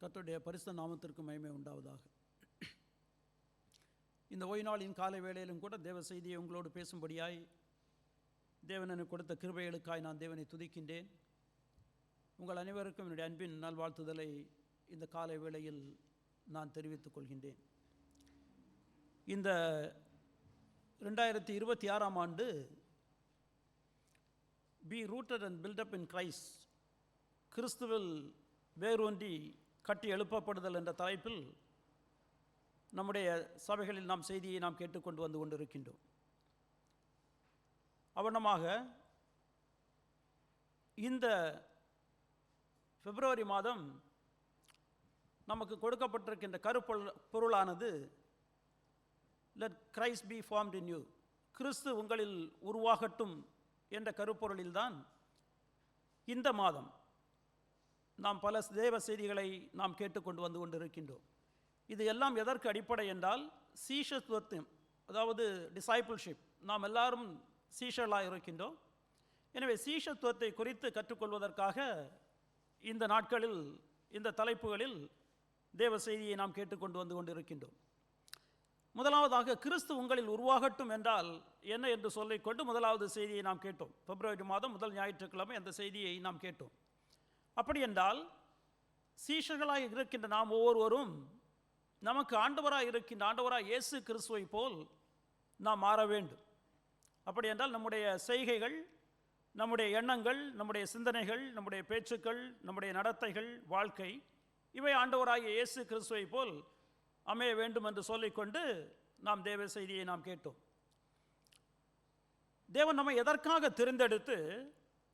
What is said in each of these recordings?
கர்த்தருடைய பரிசுத்த நாமத்திற்கு மகிமை உண்டாவதாக. இந்த ஓய்வு நாளின் காலை வேளையிலும் கூட தேவ செய்தியை உங்களோடு பேசும்படியாய் தேவன் எனக்கு கொடுத்த கிருபைகளுக்காய் நான் தேவனை துதிக்கின்றேன். உங்கள் அனைவருக்கும் என்னுடைய அன்பின் நல்வாழ்த்துதலை இந்த காலை வேளையில் நான் தெரிவித்துக் கொள்கின்றேன். இந்த 2026ஆம் ஆண்டு be rooted and built up in Christ, கிறிஸ்துவில் வேரூன்றி கட்டி எழுப்பப்படுதல் என்ற தலைப்பில் நம்முடைய சபைகளில் நாம் செய்தியை நாம் கேட்டுக்கொண்டு வந்து கொண்டிருக்கின்றோம். அவனமாக இந்த பிப்ரவரி மாதம் நமக்கு கொடுக்கப்பட்டிருக்கின்ற கருப்பொருளானது let Christ be formed in you, கிறிஸ்து உங்களில் உருவாகட்டும் என்ற கருப்பொருளில்தான் இந்த மாதம் நாம் பல தேவ செய்திகளை நாம் கேட்டுக்கொண்டு வந்து கொண்டிருக்கின்றோம். இது எல்லாம் எதற்கு அடிப்படை என்றால் சீஷத்துவம், அதாவது டிசைபிள்ஷிப். நாம் எல்லாரும் சீஷர்களாக இருக்கின்றோம். எனவே சீஷத்துவத்தை குறித்து கற்றுக்கொள்வதற்காக இந்த நாட்களில் இந்த தலைப்புகளில் தேவ செய்தியை நாம் கேட்டுக்கொண்டு வந்து கொண்டிருக்கின்றோம். முதலாவதாக கிறிஸ்து உங்களில் உருவாகட்டும் என்றால் என்ன என்று சொல்லிக்கொண்டு முதலாவது செய்தியை நாம் கேட்டோம். பிப்ரவரி மாதம் முதல் ஞாயிற்றுக்கிழமை அந்த செய்தியை நாம் கேட்டோம். அப்படி என்றால் சீஷர்களாக இருக்கின்ற நாம் ஒவ்வொருவரும் நமக்கு ஆண்டவராக இருக்கின்ற ஆண்டவராக இயேசு கிறிஸ்துவை போல் நாம் மாற வேண்டும். அப்படி என்றால் நம்முடைய செய்கைகள், நம்முடைய எண்ணங்கள், நம்முடைய சிந்தனைகள், நம்முடைய பேச்சுக்கள், நம்முடைய நடத்தைகள், வாழ்க்கை, இவை ஆண்டவராகிய இயேசு கிறிஸ்துவை போல் அமைய வேண்டும் என்று சொல்லிக்கொண்டு நாம் தேவ செய்தியை நாம் கேட்டோம். தேவன் நம்மை எதற்காக தெரிந்தெடுத்து,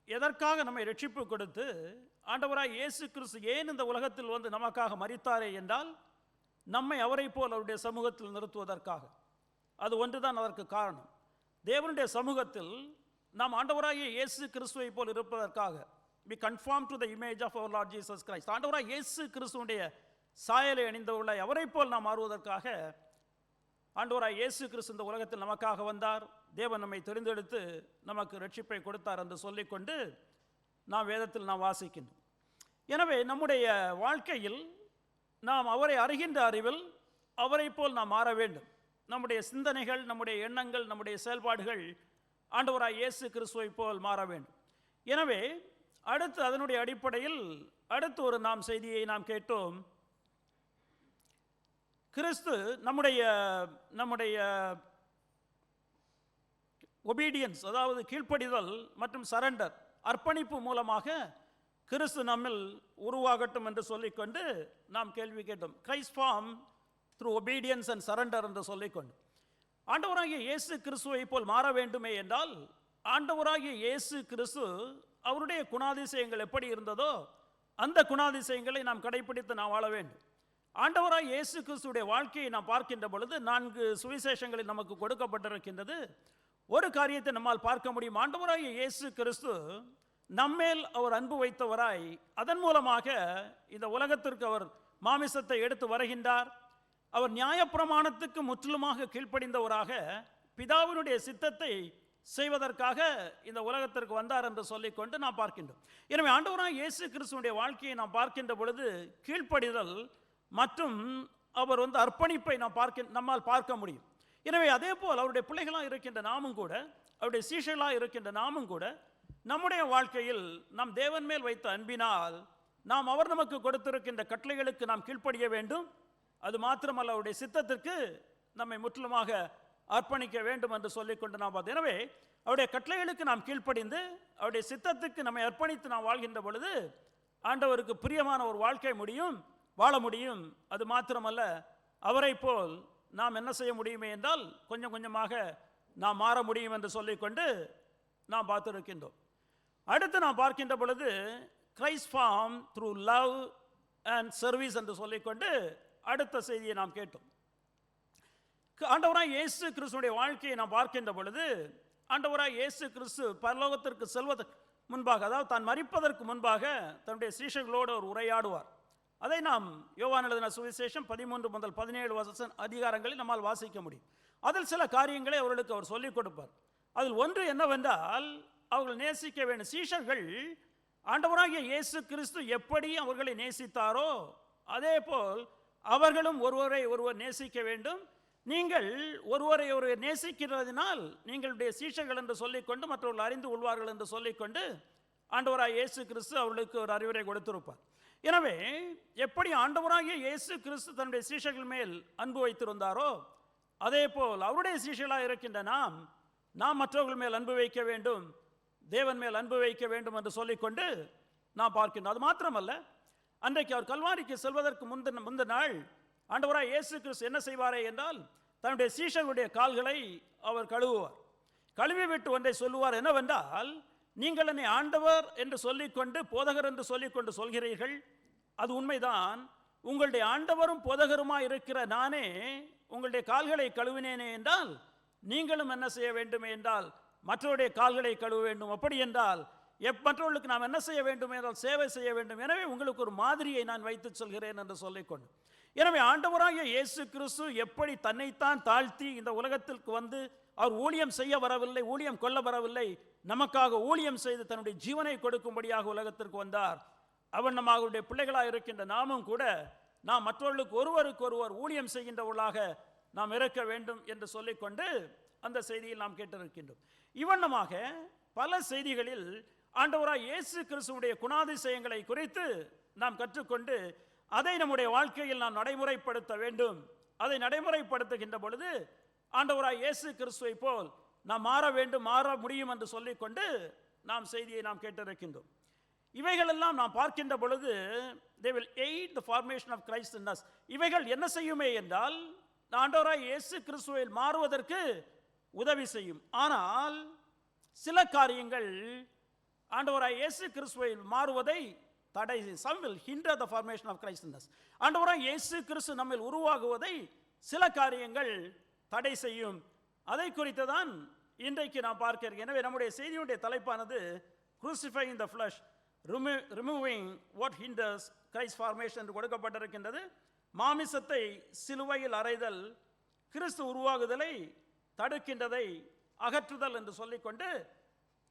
எதற்காக நம்மை ரட்சிப்பு கொடுத்து, ஆண்டவராய் இயேசு கிறிஸ்து ஏன் இந்த உலகத்தில் வந்து நமக்காக மரித்தாரே என்றால் நம்மை அவரை போல் அவருடைய சமூகத்தில் நிறுத்துவதற்காக. அது ஒன்றுதான் அதற்கு காரணம். தேவனுடைய சமூகத்தில் நாம் ஆண்டவராகிய இயேசு கிறிஸ்துவை போல் இருப்பதற்காக, we conform to the image of our Lord Jesus Christ, ஆண்டவராய் இயேசு கிறிஸ்துவுடைய சாயலை அணிந்தவர்களாய் அவரை போல் நாம் மாறுவதற்காக ஆண்டவராய் இயேசு கிறிஸ்து இந்த உலகத்தில் நமக்காக வந்தார். தேவன் நம்மை தெரிந்தெடுத்து நமக்கு ரட்சிப்பை கொடுத்தார் என்று சொல்லிக்கொண்டு நாம் வேதத்தில் நாம் வாசிக்கின்றோம். எனவே நம்முடைய வாழ்க்கையில் நாம் அவரை அறிகின்ற அறிவில் அவரை போல் நாம் மாற வேண்டும். நம்முடைய சிந்தனைகள், நம்முடைய எண்ணங்கள், நம்முடைய செயல்பாடுகள் ஆண்டவராய் இயேசு கிறிஸ்துவை போல் மாற வேண்டும். எனவே அடுத்து அதனுடைய அடிப்படையில் அடுத்து ஒரு நாம் செய்தியை நாம் கேட்டோம். கிறிஸ்து நம்முடைய ஒபீடியன்ஸ், அதாவது கீழ்ப்படிதல் மற்றும் சரண்டர், அர்ப்பணிப்பு மூலமாக கிறிஸ்து நம்மில் உருவாகட்டும் என்று சொல்லிக்கொண்டு நாம் கேள்வி கேட்டோம். Christ form through obedience and surrender என்று சொல்லிக்கொண்டு ஆண்டவராகிய இயேசு கிறிஸ்துவை போல் மாற வேண்டுமே என்றால் ஆண்டவராகிய இயேசு கிறிஸ்து அவருடைய குணாதிசயங்கள் எப்படி இருந்ததோ அந்த குணாதிசயங்களை நாம் கடைபிடித்து நாம் வாழ வேண்டும். ஆண்டவராய் இயேசு கிறிஸ்துடைய வாழ்க்கையை நாம் பார்க்கின்ற பொழுது 4 சுவிசேஷங்களில் நமக்கு கொடுக்கப்பட்டிருக்கின்றது. ஒரு காரியத்தை நம்மால் பார்க்க முடியும். ஆண்டவராகிய இயேசு கிறிஸ்து நம்மேல் அவர் அன்பு வைத்தவராய் அதன் மூலமாக இந்த உலகத்திற்கு அவர் மாமிசத்தை எடுத்து வருகின்றார். அவர் நியாயப்பிரமாணத்துக்கு முற்றிலுமாக கீழ்ப்படிந்தவராக பிதாவினுடைய சித்தத்தை செய்வதற்காக இந்த உலகத்திற்கு வந்தார் என்று சொல்லிக்கொண்டு நாம் பார்க்கின்றோம். எனவே ஆண்டவராகிய இயேசு கிறிஸ்துடைய வாழ்க்கையை நாம் பார்க்கின்ற பொழுது கீழ்ப்படிதல் மற்றும் அவர் அர்ப்பணிப்பை நம்மால் பார்க்க முடியும். எனவே அதே போல் அவருடைய பிள்ளைகளாக இருக்கின்ற நாமும் கூட, அவருடைய சீஷர்களாக இருக்கின்ற நாமும் கூட நம்முடைய வாழ்க்கையில் நாம் தேவன் மேல் வைத்த அன்பினால் நாம் அவர் நமக்கு கொடுத்திருக்கின்ற கட்டளைகளுக்கு நாம் கீழ்ப்படிய வேண்டும். அது மாத்திரமல்ல, அவருடைய சித்தத்திற்கு நம்மை முற்றிலுமாக அர்ப்பணிக்க வேண்டும் என்று சொல்லிக்கொண்டு நாம் பார்த்தோம். எனவே அவருடைய கட்டளைகளுக்கு நாம் கீழ்ப்படிந்து அவருடைய சித்தத்துக்கு நம்மை அர்ப்பணித்து நாம் வாழ்கின்ற பொழுது ஆண்டவருக்கு பிரியமான ஒரு வாழ்க்கை வாழ முடியும். அது மாத்திரமல்ல, அவரை போல் நாம் என்ன செய்ய முடியுமே என்றால் கொஞ்சம் கொஞ்சமாக நாம் மாற முடியும் என்று சொல்லிக்கொண்டு நாம் பார்த்திருக்கின்றோம். அடுத்து நாம் பார்க்கின்ற பொழுது Christ form through love and service என்று சொல்லிக்கொண்டு அடுத்த செய்தியை நாம் கேட்டோம். ஆண்டவராய் இயேசு கிறிஸ்துடைய வாழ்க்கையை நாம் பார்க்கின்ற பொழுது ஆண்டவராய் இயேசு கிறிஸ்து பரலோகத்திற்கு செல்வதற்கு முன்பாக, அதாவது தான் மரிப்பதற்கு முன்பாக தன்னுடைய சீஷர்களோடு அவர் உரையாடுவார். அதை நாம் யோவான் எழுதின சுவிசேஷம் 13 முதல் 17 அதிகாரங்களில் நம்மால் வாசிக்க முடியும். அதில் சில காரியங்களை அவர்களுக்கு அவர் சொல்லிக் கொடுப்பார். அதில் ஒன்று என்னவென்றால், அவர்கள் நேசிக்க வேண்டும். சீஷர்கள் ஆண்டவராகிய இயேசு கிறிஸ்து எப்படி அவர்களை நேசித்தாரோ அதேபோல் அவர்களும் ஒருவரை ஒருவர் நேசிக்க வேண்டும். நீங்கள் ஒருவரை ஒருவர் நேசிக்கிறதினால் நீங்களுடைய சீஷர்கள் என்று சொல்லிக்கொண்டு மற்றவர்கள் அறிந்து கொள்வார்கள் என்று சொல்லிக்கொண்டு ஆண்டவராகிய இயேசு கிறிஸ்து அவர்களுக்கு ஒரு அறிவுரை கொடுத்திருப்பார். எனவே எப்படி ஆண்டவராகிய இயேசு கிறிஸ்து தன்னுடைய சீஷர்கள் மேல் அன்பு வைத்திருந்தாரோ அதேபோல் அவருடைய சீஷர்களாக இருக்கின்ற நாம் மற்றவர்கள் மேல் அன்பு வைக்க வேண்டும், தேவன் மேல் அன்பு வைக்க வேண்டும் என்று சொல்லிக்கொண்டு நாம் பார்க்கின்றோம். அது மாத்திரமல்ல, அன்றைக்கு அவர் கல்வாரிக்கு செல்வதற்கு முந்தின நாள் ஆண்டவராகிய இயேசு கிறிஸ்து என்ன செய்வாரே என்றால் தன்னுடைய சீஷர்களுடைய கால்களை அவர் கழுவுவார். கழுவி விட்டு ஒன்றை சொல்லுவார், என்னவென்றால், நீங்கள் என்னை ஆண்டவர் என்று சொல்லிக்கொண்டு போதகர் என்று சொல்லிக்கொண்டு சொல்கிறீர்கள், அது உண்மைதான். உங்களுடைய ஆண்டவரும் போதகருமாய் இருக்கிற நானே உங்களுடைய கால்களை கழுவினேனே என்றால் நீங்களும் என்ன செய்ய வேண்டும் என்றால் மற்றவருடைய கால்களை கழுவ வேண்டும். அப்படி என்றால் மற்றவர்களுக்கு நாம் என்ன செய்ய வேண்டும் என்றால் சேவை செய்ய வேண்டும். எனவே உங்களுக்கு ஒரு மாதிரியை நான் வைத்து சொல்கிறேன் என்று சொல்லிக்கொண்டு, எனவே ஆண்டவராகிய இயேசு கிறிஸ்து எப்படி தன்னைத்தான் தாழ்த்தி இந்த உலகத்திற்கு வந்து அவர் ஊழியம் செய்ய வரவில்லை, ஊழியம் கொள்ள வரவில்லை, நமக்காக ஊழியம் செய்து தன்னுடைய ஜீவனை கொடுக்கும்படியாக உலகத்திற்கு வந்தார். அவன் அவருடைய பிள்ளைகளாக இருக்கின்ற நாமும் கூட நாம் மற்றவர்களுக்கு ஒருவருக்கு ஒருவர் ஊழியம் செய்கின்றவர்களாக நாம் இருக்க வேண்டும் என்று சொல்லிக்கொண்டு அந்த செய்தியில் நாம் கேட்டிருக்கின்றோம். இவ்வண்ணமாக பல செய்திகளில் ஆண்டவராய் இயேசு கிறிஸ்துவுடைய குணாதிசயங்களை குறித்து நாம் கற்றுக்கொண்டு அதை நம்முடைய வாழ்க்கையில் நாம் நடைமுறைப்படுத்த வேண்டும். அதை நடைமுறைப்படுத்துகின்ற பொழுது ஆண்டவராய் இயேசு கிறிஸ்துவை போல் நாம் மாற வேண்டும், மாற முடியும் என்று சொல்லிக்கொண்டு நாம் செய்தியை நாம் கேட்டிருக்கின்றோம். இவைகளெல்லாம் நாம் பார்க்கின்ற பொழுது they will aid the formation of Christ in us. இவைகள் என்ன செய்யுமே என்றால் ஆண்டவராய் இயேசு கிறிஸ்துவில் மாறுவதற்கு உதவி செய்யும். ஆனால் சில காரியங்கள் ஆண்டவராய் இயேசு கிறிஸ்துவில் மாறுவதை தடை செய்யும். some will hinder the formation of Christ in us. ஆண்டவராய் இயேசு கிறிஸ்து நம்மில் உருவாகுவதை சில காரியங்கள் தடை செய்யும். அதை குறித்து தான் இன்றைக்கு நாம் பார்க்கிறோம். எனவே நம்முடைய செய்தியுடைய தலைப்பானது crucifying the flesh, removing what hinders Christ formation என்று கொடுக்கப்பட்டிருக்கின்றது. மாமிசத்தை சிலுவையில் அறைதல் கிறிஸ்து உருவாகுதலை தடுக்கின்றதை அகற்றுதல் என்று சொல்லிக்கொண்டு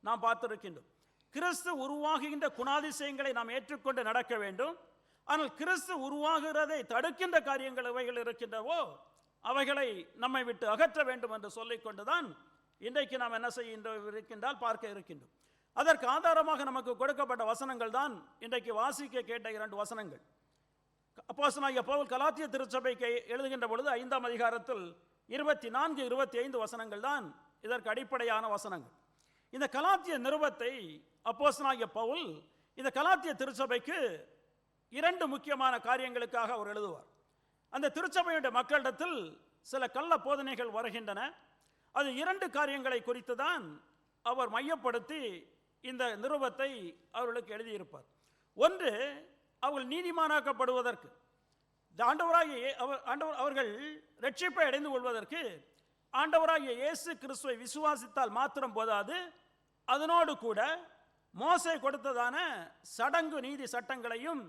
நாம் பார்த்திருக்கின்றோம். கிறிஸ்து உருவாகுகின்ற குணாதிசயங்களை நாம் ஏற்றுக்கொண்டு நடக்க வேண்டும். ஆனால் கிறிஸ்து உருவாகிறதை தடுக்கின்ற காரியங்கள் அவைகள் இருக்கின்றவோ அவைகளை நம்மை விட்டு அகற்ற வேண்டும் என்று சொல்லிக்கொண்டுதான் இன்றைக்கு நாம் என்ன இருக்கின்றால் பார்க்க இருக்கின்றோம். அதற்கு ஆதாரமாக நமக்கு கொடுக்கப்பட்ட வசனங்கள் தான் இன்றைக்கு வாசிக்க கேட்ட 2 வசனங்கள். அப்போஸ்தலனாகிய பவுல் கலாத்திய திருச்சபைக்கு எழுதுகின்ற பொழுது 5ஆம் அதிகாரத்தில் 24, 25 வசனங்கள் தான் இதற்கு அடிப்படையான வசனங்கள். இந்த கலாத்திய நிருபத்தை அப்போஸ்தலனாகிய பவுல் இந்த கலாத்திய திருச்சபைக்கு 2 முக்கியமான காரியங்களுக்காக அவர் எழுதுவார். அந்த திருச்சபையுடைய மக்களிடத்தில் சில கள்ள போதனைகள் வருகின்றன. அது 2 காரியங்களை குறித்து தான் அவர் மையப்படுத்தி இந்த நிருபத்தை அவர்களுக்கு எழுதியிருப்பார். ஒன்று, அவர்கள் நீதிமானாக்கப்படுவதற்கு, அவர்கள் ரட்சிப்பை அடைந்து கொள்வதற்கு ஆண்டவராகிய இயேசு கிறிஸ்துவை விசுவாசித்தால் மாத்திரம் போதாது, அதனோடு கூட மோசே கொடுத்ததான சடங்கு நீதி சட்டங்களையும்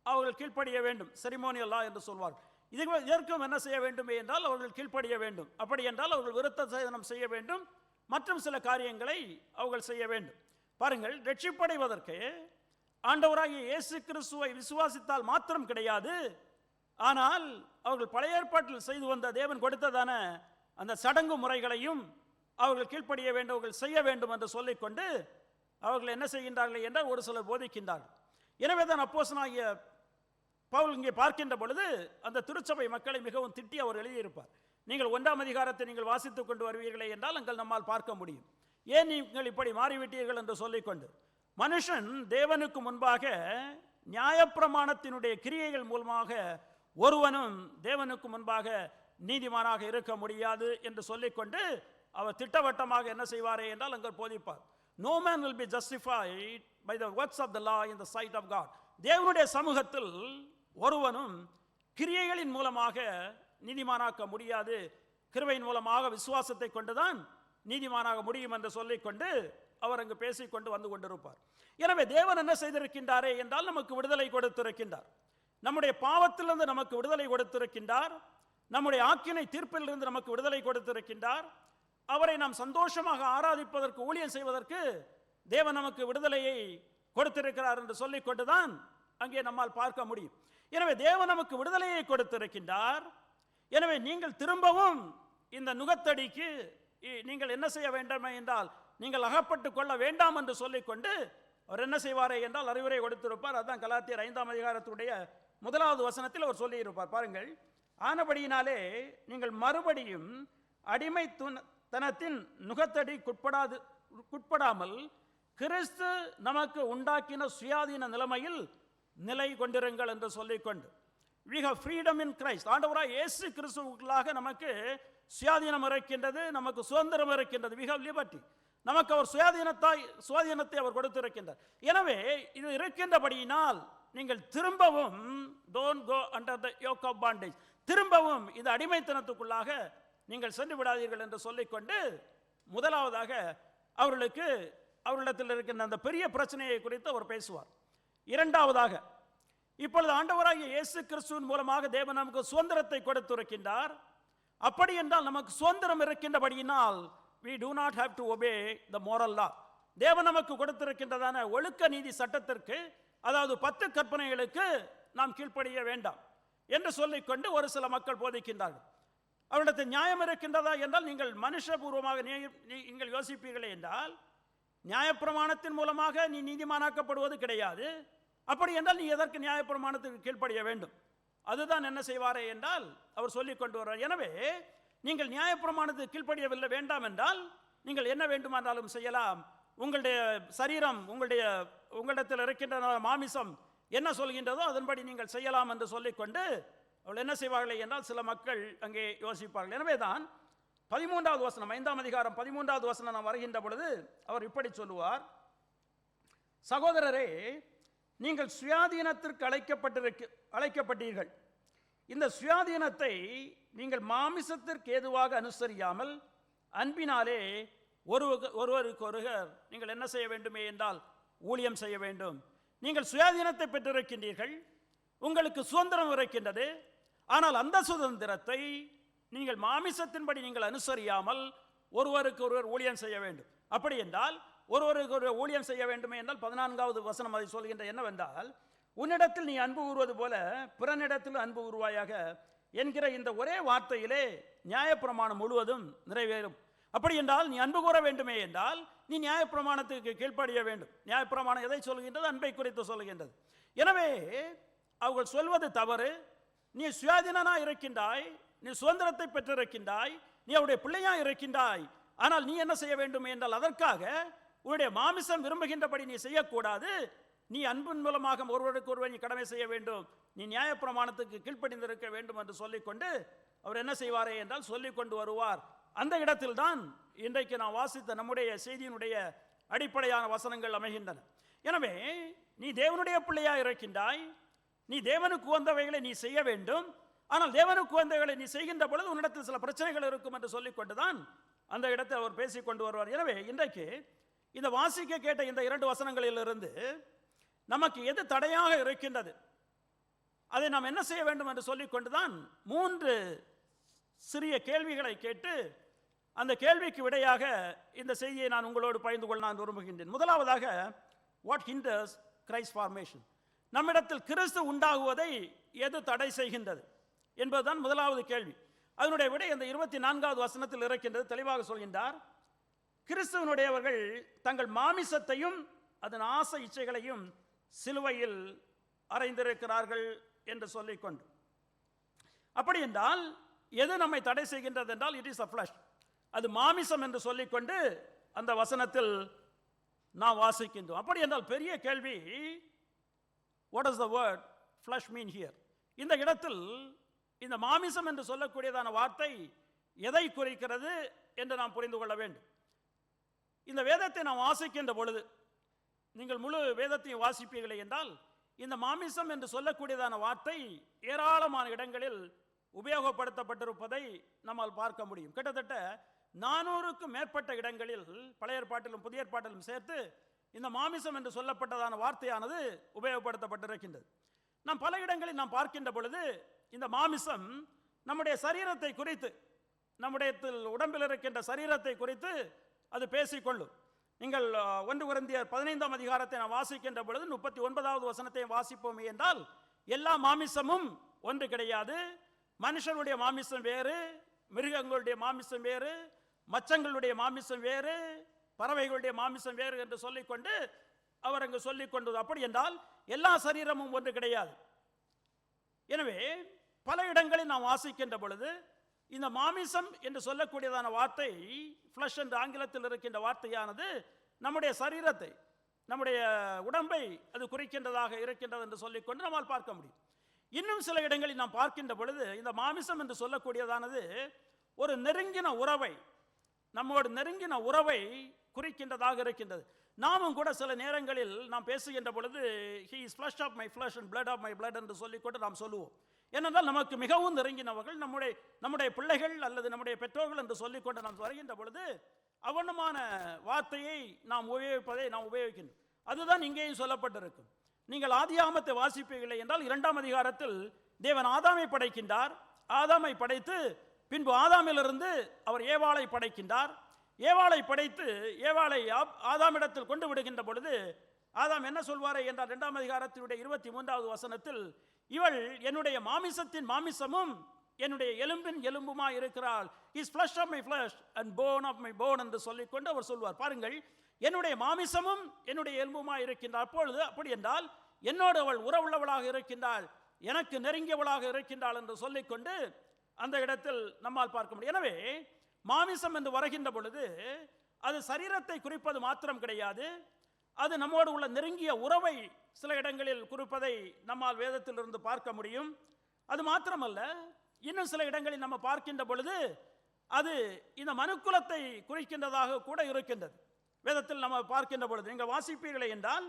அவர்கள் கீழ்ப்படிய வேண்டும். செரிமோனியல் லா என்று சொல்வார். இதற்கும் என்ன செய்ய வேண்டும் என்றால் அவர்கள் கீழ்ப்படிய வேண்டும். அப்படி என்றால் அவர்கள் விருத்த சேதனம் செய்ய வேண்டும், மற்றும் சில காரியங்களை அவர்கள் செய்ய வேண்டும். பாருங்கள், ரட்சிப்படைவதற்கு ஆண்டவராகிய இயேசு கிறிஸ்துவை விசுவாசித்தால் மாத்திரம் கிடையாது, ஆனால் அவர்கள் பழைய ஏற்பாட்டில் செய்து வந்த தேவன் கொடுத்ததான அந்த சடங்கு முறைகளையும் அவர்கள் கீழ்ப்படிய வேண்டும், அவர்கள் செய்ய வேண்டும் என்று சொல்லிக்கொண்டு அவர்கள் என்ன செய்கின்றார்கள் என்றால் ஒரு சிலர் போதிக்கின்றார்கள். எனவே தான் அப்போஸ்தலனாகிய பவுல் இங்கே பார்க்கின்ற பொழுது அந்த திருச்சபை மக்களை மிகவும் திட்டி அவர் எழுதியிருப்பார். நீங்கள் 1ஆம் அதிகாரத்தை நீங்கள் வாசித்துக் கொண்டு வருவீர்களே என்றால் அங்கள் நம்மால் பார்க்க முடியும். ஏன் நீங்கள் இப்படி மாறிவிட்டீர்கள் என்று சொல்லிக்கொண்டு, மனுஷன் தேவனுக்கு முன்பாக நியாயப்பிரமாணத்தினுடைய கிரியைகள் மூலமாக ஒருவனும் தேவனுக்கு முன்பாக நீதிமானாக இருக்க முடியாது என்று சொல்லிக்கொண்டு அவர் திட்டவட்டமாக என்ன செய்வாரே என்றால் அங்கே போதிப்பார். No man will be justified by the works of the law in the sight of God. தேவனுடைய சமூகத்தில் ஒருவனும் கிரியைகளின் மூலமாக நீதிமானாக்க முடியாது, கிருபையின் மூலமாக விசுவாசத்தை கொண்டுதான் நீதிமானாக முடியும் என்று சொல்லிக்கொண்டு அவர் அங்கு பேசிக்கொண்டு வந்து கொண்டிருப்பார். எனவே தேவன் என்ன செய்திருக்கின்றாரே என்றால் நமக்கு விடுதலை கொடுத்திருக்கின்றார். நம்முடைய பாவத்திலிருந்து நமக்கு விடுதலை கொடுத்திருக்கின்றார். நம்முடைய ஆக்கினை தீர்ப்பிலிருந்து நமக்கு விடுதலை கொடுத்திருக்கின்றார். அவரை நாம் சந்தோஷமாக ஆராதிப்பதற்கு, ஊழியம் செய்வதற்கு தேவன் நமக்கு விடுதலையை கொடுத்திருக்கிறார் என்று சொல்லிக்கொண்டுதான் அங்கே நம்மால் பார்க்க முடியும். எனவே தேவன் நமக்கு விடுதலையை கொடுத்திருக்கின்றார். எனவே நீங்கள் திரும்பவும் இந்த நுகத்தடிக்கு நீங்கள் என்ன செய்ய வேண்டும் என்றால் நீங்கள் அகப்பட்டு கொள்ள வேண்டாம் என்று சொல்லிக்கொண்டு அவர் என்ன செய்வாரே என்றால் அறிவுரை கொடுத்திருப்பார். அதுதான் கலாத்தியர் 5ஆம் அதிகாரத்துடைய 1வது வசனத்தில் அவர் சொல்லியிருப்பார். பாருங்கள், ஆனபடியினாலே நீங்கள் மறுபடியும் அடிமைத்தனத்தின் நுகத்தடி குட்படாமல் கிறிஸ்து நமக்கு உண்டாக்கின சுயாதீன நிலைமையில் நிலை கொண்டிருங்கள் என்று சொல்லிக்கொண்டு we have freedom in Christ. ஆண்டவராய் இயேசு கிறிஸ்துவுக்குள்ளாக நமக்கு சுயாதீனம் இருக்கின்றது, நமக்கு சுதந்திரம் இருக்கின்றது. we have liberty. நமக்கு அவர் சுயாதீனத்தை அவர் கொடுத்திருக்கின்றார். எனவே இது இருக்கின்றபடியினால் நீங்கள் திரும்பவும் don't go under the yoke of bondage, திரும்பவும் இந்த அடிமைத்தனத்துக்குள்ளாக நீங்கள் சென்று விடாதீர்கள் என்று சொல்லிக்கொண்டு முதலாவதாக அவர்களிடத்தில் இருக்கின்ற அந்த பெரிய பிரச்சனையை குறித்து அவர் பேசுவார். இரண்டாவதாக, இப்பொழுது ஆண்டவராகிய இயேசு கிறிஸ்துவின் மூலமாக தேவன் நமக்கு சுதந்திரத்தை கொடுத்திருக்கின்றார். அப்படி என்றால் நமக்கு சுதந்திரம் இருக்கின்றபடியினால் we do not have to obey the moral law. தேவன் நமக்கு கொடுத்திருக்கின்றதான ஒழுக்க நீதி சட்டத்திற்கு, அதாவது 10 கற்பனைகளுக்கு நாம் கீழ்ப்படிய வேண்டாம் என்று சொல்லிக்கொண்டு ஒரு சில மக்கள் போதிக்கின்றார்கள். அவரிடத்தில் நியாயம் இருக்கின்றதா என்றால் நீங்கள் மனுஷபூர்வமாக நீங்கள் யோசிப்பீர்களே என்றால் நியாயப்பிரமாணத்தின் மூலமாக நீ நீதிமானாக்கப்படுவது கிடையாது. அப்படி என்றால் நீ எதற்கு நியாயப்பிரமாணத்துக்கு கீழ்ப்படிய வேண்டும்? அதுதான் என்ன செய்வாரே என்றால் அவர் சொல்லிக் கொண்டு வருவார். எனவே நீங்கள் நியாயப்பிரமாணத்துக்கு கீழ்ப்படியவில்லை வேண்டாம் என்றால் நீங்கள் என்ன வேண்டுமானாலும் செய்யலாம். உங்களுடைய சரீரம், உங்களிடத்தில் இருக்கின்ற மாமிசம் என்ன சொல்கின்றதோ அதன்படி நீங்கள் செய்யலாம் என்று சொல்லிக்கொண்டு அவள் என்ன செய்வார்கள் என்றால் சில மக்கள் அங்கே யோசிப்பார்கள். எனவே தான் 13வது வசனம், 5ஆம் அதிகாரம் 13வது வசனம் நாம் வருகின்ற பொழுது அவர் இப்படி சொல்லுவார்: சகோதரரே, நீங்கள் சுயாதீனத்திற்கு அழைக்கப்பட்டீர்கள். இந்த சுயாதீனத்தை நீங்கள் மாமிசத்திற்கு ஏதுவாக அனுசரியாமல் அன்பினாலே ஒருவருக்கொருவர் நீங்கள் என்ன செய்ய வேண்டுமே என்றால் ஊழியம் செய்ய வேண்டும். நீங்கள் சுயாதீனத்தை பெற்றிருக்கின்றீர்கள், உங்களுக்கு சுதந்திரம் இருக்கின்றது. ஆனால் அந்த சுதந்திரத்தை நீங்கள் மாமிசத்தின்படி நீங்கள் அனுசரியாமல் ஒருவருக்கு ஒருவர் ஊழியம் செய்ய வேண்டும். அப்படி என்றால் ஒருவருக்கு ஒரு ஊழியம் செய்ய வேண்டுமே என்றால் 14வது வசனம் அதை சொல்கின்ற என்னவென்றால், உன்னிடத்தில் நீ அன்பு கூறுவது போல பிறனிடத்தில் அன்பு கூறுவாயாக என்கிற இந்த ஒரே வார்த்தையிலே நியாயப்பிரமாணம் முழுவதும் நிறைவேறும். அப்படி என்றால் நீ அன்பு கூற வேண்டுமே என்றால் நீ நியாயப்பிரமாணத்துக்கு கீழ்ப்படிய வேண்டும். நியாயப்பிரமாணம் எதை சொல்கின்றது? அன்பை குறித்து சொல்கின்றது. எனவே அவர்கள் சொல்வது தவறு. நீ சுயாதீனனா இருக்கின்றாய், நீ சுதந்திரத்தை பெற்றிருக்கின்றாய், நீ அவருடைய பிள்ளையா இருக்கின்றாய். ஆனால் நீ என்ன செய்ய வேண்டும் என்றால் அதற்காக உன்னுடைய மாமிசம் விரும்புகின்றபடி நீ செய்யக்கூடாது. நீ அன்பின் மூலமாக ஒருவருக்கு ஒருவர் நீ கடமை செய்ய வேண்டும், நீ நியாயப்பிரமாணத்துக்கு கீழ்ப்படிந்திருக்க வேண்டும் என்று சொல்லிக்கொண்டு அவர் என்ன செய்வாரே என்றால் சொல்லிக் கொண்டு வருவார். அந்த இடத்தில் தான் இன்றைக்கு நான் வாசித்த நம்முடைய செய்தியினுடைய அடிப்படையான வசனங்கள் அமைகின்றன. எனவே நீ தேவனுடைய பிள்ளையா இருக்கின்றாய், நீ தேவனுக்கு உகந்தவைகளை நீ செய்ய வேண்டும். ஆனால் தேவனுக்கு உகந்தவைகளை நீ செய்கின்ற பொழுது உன்னிடத்தில் சில பிரச்சனைகள் இருக்கும் என்று சொல்லிக்கொண்டுதான் அந்த இடத்தை அவர் பேசிக் கொண்டு வருவார். எனவே இன்றைக்கு இந்த வாசிக்க கேட்ட இந்த 2 வசனங்களிலிருந்து நமக்கு எது தடையாக இருக்கின்றது, அதை நாம் என்ன செய்ய வேண்டும் என்று சொல்லிக்கொண்டுதான் 3 சிறிய கேள்விகளை கேட்டு அந்த கேள்விக்கு விடையாக இந்த செய்தியை நான் உங்களோடு பகிர்ந்து கொள்ள நான் விரும்புகின்றேன். முதலாவதாக, வாட் ஹிண்டர்ஸ் கிரைஸ்ட் ஃபார்மேஷன்? நம்மிடத்தில் கிறிஸ்து உண்டாகுவதை எது தடை செய்கின்றது என்பதுதான் முதலாவது கேள்வி. அதனுடைய விடை அந்த 24வது வசனத்தில் இருக்கின்றது. தெளிவாக சொல்கின்றார், கிறிஸ்துவனுடையவர்கள் தங்கள் மாமிசத்தையும் அதன் ஆசை இச்சைகளையும் சிலுவையில் அறைந்திருக்கிறார்கள் என்று சொல்லிக்கொண்டு, அப்படி என்றால் எது நம்மை தடை செய்கின்றது என்றால் இட் இஸ் அ ஃப்ளஷ், அது மாமிசம் என்று சொல்லிக்கொண்டு அந்த வசனத்தில் நாம் வாசிக்கின்றோம். அப்படி என்றால் பெரிய கேள்வி, what does the word flesh mean here? இந்த இடத்தில் இந்த மாமிசம் என்று சொல்லக்கூடியதான வார்த்தை எதை குறிக்கிறது என்று நாம் புரிந்து கொள்ள வேண்டும். இந்த வேதத்தை நாம் வாசிக்கின்ற பொழுது, நீங்கள் முழு வேதத்தையும் வாசிப்பீர்களே என்றால் இந்த மாமிசம் என்று சொல்லக்கூடியதான வார்த்தை ஏராளமான இடங்களில் உபயோகப்படுத்தப்பட்டிருப்பதை நம்மால் பார்க்க முடியும். கிட்டத்தட்ட 400க்கும் மேற்பட்ட இடங்களில் பழைய ஏற்பாட்டிலும் புதிய ஏற்பாட்டிலும் சேர்த்து இந்த மாமிசம் என்று சொல்லப்பட்டதான வார்த்தையானது உபயோகப்படுத்தப்பட்டிருக்கின்றது. நாம் பல இடங்களில் நாம் பார்க்கின்ற பொழுது இந்த மாமிசம் நம்முடைய சரீரத்தை குறித்து, நம்முடைய உடம்பில் இருக்கின்ற சரீரத்தை குறித்து அது பேசிக்கொள்ளும். நீங்கள் 1 கொரிந்தியர் 15ஆம் அதிகாரத்தை நாம் வாசிக்கின்ற பொழுது 39வது வசனத்தை வாசிப்போமே என்றால் எல்லா மாமிசமும் ஒன்று கிடையாது. மனுஷனுடைய மாமிசம் வேறு, மிருகங்களுடைய மாமிசம் வேறு, மச்சங்களுடைய மாமிசம் வேறு, பறவைகளுடைய மாமிசம் வேறு என்று சொல்லிக்கொண்டு அவர் அங்கு சொல்லிக் கொண்டது. அப்படி என்றால் எல்லா சரீரமும் ஒன்று கிடையாது. எனவே பல இடங்களில் நாம் வாசிக்கின்ற பொழுது இந்த மாமிசம் என்று சொல்லக்கூடியதான வார்த்தை, ஃப்ளஷ் என்று ஆங்கிலத்தில் இருக்கின்ற வார்த்தையானது நம்முடைய சரீரத்தை, நம்முடைய உடம்பை அது குறிக்கின்றதாக இருக்கின்றது என்று சொல்லிக்கொண்டு நம்மால் பார்க்க முடியும். இன்னும் சில இடங்களில் நாம் பார்க்கின்ற பொழுது இந்த மாமிசம் என்று சொல்லக்கூடியதானது ஒரு நெருங்கின உறவை, நம்மோடு நெருங்கின உறவை குறிக்கின்றதாக இருக்கின்றது. நாமும் கூட சில நேரங்களில் நாம் பேசுகின்ற பொழுது he is flesh of my flesh and blood of my blood என்று சொல்லிக்கொண்டு நாம் சொல்லுவோம். ஏனென்றால் நமக்கு மிகவும் நெருங்கினவர்கள் நம்முடைய பிள்ளைகள் அல்லது நம்முடைய பெற்றோர்கள் என்று சொல்லிக்கொண்டு நாம் வருகின்ற பொழுது அவனமான வார்த்தையை நாம் உபயோகிப்பதை நாம் உபயோகிக்கின்றோம். அதுதான் இங்கேயும் சொல்லப்பட்டிருக்கும். நீங்கள் ஆதியாகமத்தை வாசிப்பீர்களே என்றால் 2ஆம் அதிகாரத்தில் தேவன் ஆதாமை படைக்கின்றார். ஆதாமை படைத்து பின்பு ஆதாமிலிருந்து அவர் ஏவாளை படைக்கின்றார். ஏவாளை படைத்து ஏவாளை ஆதாமிடத்தில் கொண்டு விடுகின்ற பொழுது ஆதாம் என்ன சொல்வாரே என்றால் 2ஆம் அதிகாரத்தினுடைய 23வது வசனத்தில், இவள் என்னுடைய மாமிசத்தின் மாமிசமும் என்னுடைய எலும்பின் எலும்புமாய் இருக்கிறாள். Is flesh of my flesh and bone of my bone என்று சொல்லிக்கொண்டு அவர் சொல்வார். பாருங்கள், என்னுடைய மாமிசமும் என்னுடைய எலும்புமாய் இருக்கின்றார். அப்பொழுது அப்படி என்றால் என்னோடு அவள் உறவுள்ளவளாக இருக்கின்றாள், எனக்கு நெருங்கியவளாக இருக்கின்றாள் என்று சொல்லிக்கொண்டு அந்த இடத்தில் நம்மால் பார்க்க முடியும். எனவே மாமிசம் என்று வருகின்ற பொழுது அது சரீரத்தை குறிப்பது மாத்திரம் கிடையாது, அது நம்மோடு உள்ள நெருங்கிய உறவை சில இடங்களில் குறிப்பதை நம்மால் வேதத்திலிருந்து பார்க்க முடியும். அது மாத்திரமல்ல, இன்னும் சில இடங்களில் நம்ம பார்க்கின்ற பொழுது அது இந்த மனுக்குலத்தை குறிக்கின்றதாக கூட இருக்கின்றது. வேதத்தில் நம்ம பார்க்கின்ற பொழுது நீங்கள் வாசிப்பீர்களே என்றால்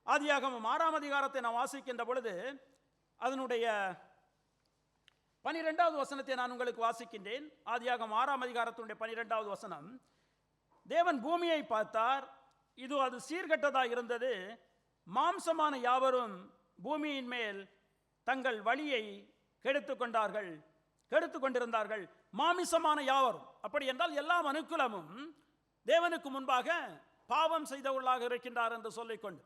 ஆதியாகமம் 6ஆம் அதிகாரத்தை நாம் வாசிக்கின்ற பொழுது அதனுடைய 12வது வசனத்தை நான் உங்களுக்கு வாசிக்கின்றேன். ஆதியாகமம் 6ஆம் அதிகாரத்தினுடைய 12வது வசனம், தேவன் பூமியை பார்த்தார், இது அது சீர்கெட்டதாக இருந்தது, மாம்சமான யாவரும் பூமியின் மேல் தங்கள் வழியை கெடுத்து கொண்டிருந்தார்கள். மாமிசமான யாவரும், அப்படி என்றால் எல்லா மனுக்குலமும் தேவனுக்கு முன்பாக பாவம் செய்தவர்களாக இருக்கின்றார் என்று சொல்லிக்கொண்டு,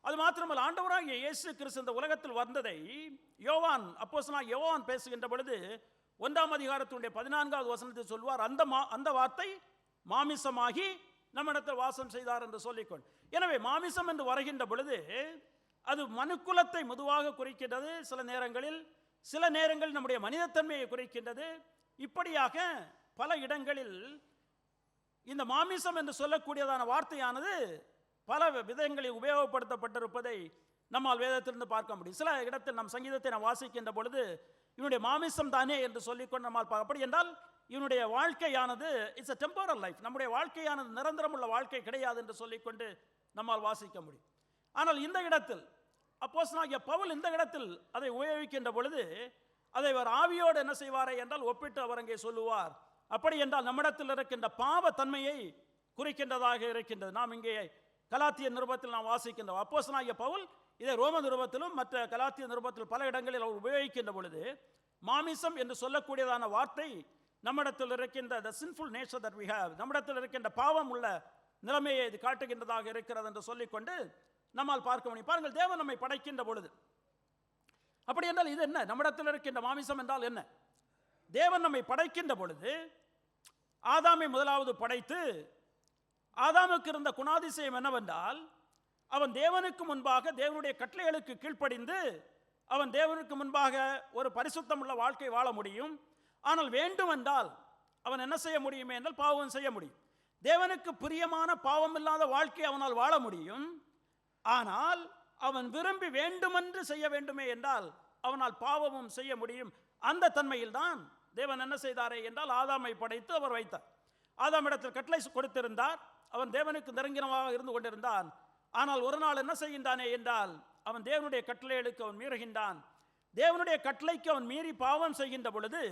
அது மாத்திரமல்ல, ஆண்டவராகிய இயேசு கிறிஸ்து இந்த உலகத்தில் வந்ததை யோவான், அப்போஸ்தலனாகிய யோவான் பேசுகின்ற பொழுது 1ஆம் அதிகாரத்தினுடைய 14வது வசனத்தில் சொல்வார், அந்த வார்த்தை மாமிசமாகி நம்மிடத்தில் வாசம் செய்தார் என்று சொல்லிக்கொண்டு. எனவே மாமிசம் என்று வருகின்ற பொழுது அது மனுக்குலத்தை முதுவாக குறிக்கின்றது. சில நேரங்களில் நம்முடைய மனிதத்தன்மையை குறிக்கின்றது. இப்படியாக பல இடங்களில் இந்த மாமிசம் என்று சொல்லக்கூடியதான வார்த்தையானது பல விதங்களில் உபயோகப்படுத்தப்பட்டிருப்பதை நம்மால் வேதத்திலிருந்து பார்க்க முடியும். சில இடத்தில் நம் சங்கீதத்தை நாம் வாசிக்கின்ற பொழுது இவனுடைய மாமிசம் தானே என்று சொல்லிக்கொண்டு நம்மால் பார்க்க, அப்படி என்றால் இவனுடைய வாழ்க்கையானது இட்ஸ் a temporal life, நம்முடைய வாழ்க்கையானது நிரந்தரமுள்ள வாழ்க்கை கிடையாது என்று சொல்லிக்கொண்டு நம்மால் வாசிக்க முடியும். ஆனால் இந்த இடத்தில் அப்போஸ்தலனாகிய பவுல் இந்த இடத்தில் அதை உபயோகிக்கின்ற பொழுது அதை அவர் ஆவியோடு என்ன செய்வாரே என்றால் ஒப்பிட்டு அவர் அங்கே சொல்லுவார். அப்படி என்றால் நம்மிடத்தில் இருக்கின்ற பாவ தன்மையை குறிக்கின்றதாக இருக்கின்றது. நாம் இங்கே கலாத்திய நிருபத்தில் நாம் வாசிக்கின்றோம். அப்போஸ்தலனாகிய பவுல் இதை ரோம நிருபத்திலும் மற்ற கலாத்திய நிருபத்தில் பல இடங்களில் அவர் உபயோகிக்கின்ற பொழுது மாமிசம் என்று சொல்லக்கூடியதான வார்த்தை நம்மிடத்தில் இருக்கின்ற the sinful nature that we have, நம்மிடத்தில் இருக்கின்ற பாவம் உள்ள நிலைமையை இது காட்டுகின்றதாக இருக்கிறது என்று சொல்லிக்கொண்டு நம்மால் பார்க்க முடியும். பாருங்கள், தேவன் நம்மை படைக்கின்ற பொழுது அப்படி என்றால் இது என்ன, நம்மிடத்தில் இருக்கின்ற மாமிசம் என்றால் என்ன? தேவன் நம்மை படைக்கின்ற பொழுது ஆதாமை முதலாவது படைத்து, ஆதாமுக்கு இருந்த குணாதிசயம் என்னவென்றால் அவன் தேவனுக்கு முன்பாக தேவனுடைய கட்டளைகளுக்கு கீழ்ப்படிந்து அவன் தேவனுக்கு முன்பாக ஒரு பரிசுத்தமுள்ள வாழ்க்கை வாழ முடியும். ஆனால் வேண்டுமென்றால் அவன் என்ன செய்ய முடியுமே என்றால் பாவம் செய்ய முடியும். தேவனுக்கு பிரியமான பாவம் இல்லாத வாழ்க்கை அவனால் வாழ முடியும். ஆனால் அவன் விரும்பி வேண்டுமென்று செய்ய வேண்டுமே என்றால் அவனால் பாவமும் செய்ய முடியும். அந்த தன்மையில் தான் தேவன் என்ன செய்தாரே என்றால் ஆதாமை படைத்து அவர் வைத்தார். ஆதாமிடத்தில் கட்டளை கொடுத்திருந்தார், அவன் தேவனுக்கு நெருங்கினமாக இருந்து கொண்டிருந்தான். ஆனால் ஒரு நாள் என்ன செய்கின்றானே என்றால் அவன் தேவனுடைய கட்டளைகளுக்கு அவன் மீறுகின்றான். தேவனுடைய கட்டளைக்கு அவன் மீறி பாவம் செய்கின்ற பொழுது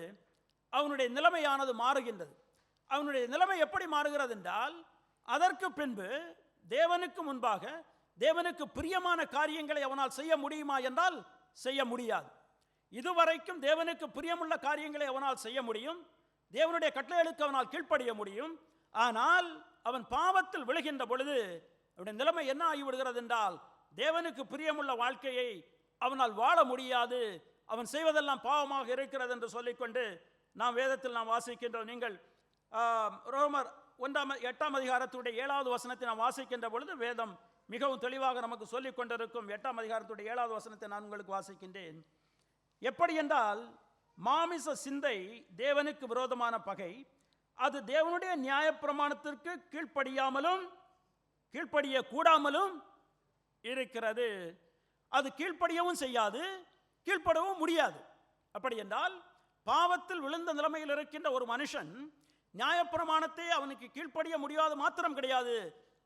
அவனுடைய நிலைமையானது மாறுகின்றது. அவனுடைய நிலைமை எப்படி மாறுகிறது என்றால் அதற்கு பின்பு தேவனுக்கு முன்பாக தேவனுக்கு பிரியமான காரியங்களை அவனால் செய்ய முடியுமா என்றால் செய்ய முடியாது. இதுவரைக்கும் தேவனுக்கு பிரியமுள்ள காரியங்களை அவனால் செய்ய முடியும், தேவனுடைய கட்டளைகளுக்கு அவனால் கீழ்ப்படிய முடியும். ஆனால் அவன் பாவத்தில் விழுகின்ற பொழுது அவனுடைய நிலைமை என்ன ஆகிவிடுகிறது என்றால் தேவனுக்கு பிரியமுள்ள வாழ்க்கையை அவனால் வாழ முடியாது, அவன் செய்வதெல்லாம் பாவமாக இருக்கிறது என்று சொல்லிக்கொண்டு நாம் வேதத்தில் நாம் வாசிக்கின்றோம். நீங்கள் ரோமர் 8ஆம் அதிகாரத்துடைய 7வது வசனத்தை நாம் வாசிக்கின்ற பொழுது வேதம் மிகவும் தெளிவாக நமக்கு சொல்லிக் கொண்டிருக்கும். 8ஆம் அதிகாரத்துடைய 7வது வசனத்தை நான் உங்களுக்கு வாசிக்கின்றேன். எப்படி என்றால், மாமிச சிந்தை தேவனுக்கு விரோதமான பகை, அது தேவனுடைய நியாயப்பிரமாணத்திற்கு கீழ்ப்படிய கூடாமலும் இருக்கிறது. அது கீழ்ப்படியவும் செய்யாது, கீழ்ப்படவும் முடியாது. அப்படி என்றால், பாவத்தில் விழுந்த நிலைமையில் இருக்கின்ற ஒரு மனுஷன் நியாயப்பிரமாணத்தை அவனுக்கு கீழ்ப்படிய முடியாது மாத்திரம் கிடையாது,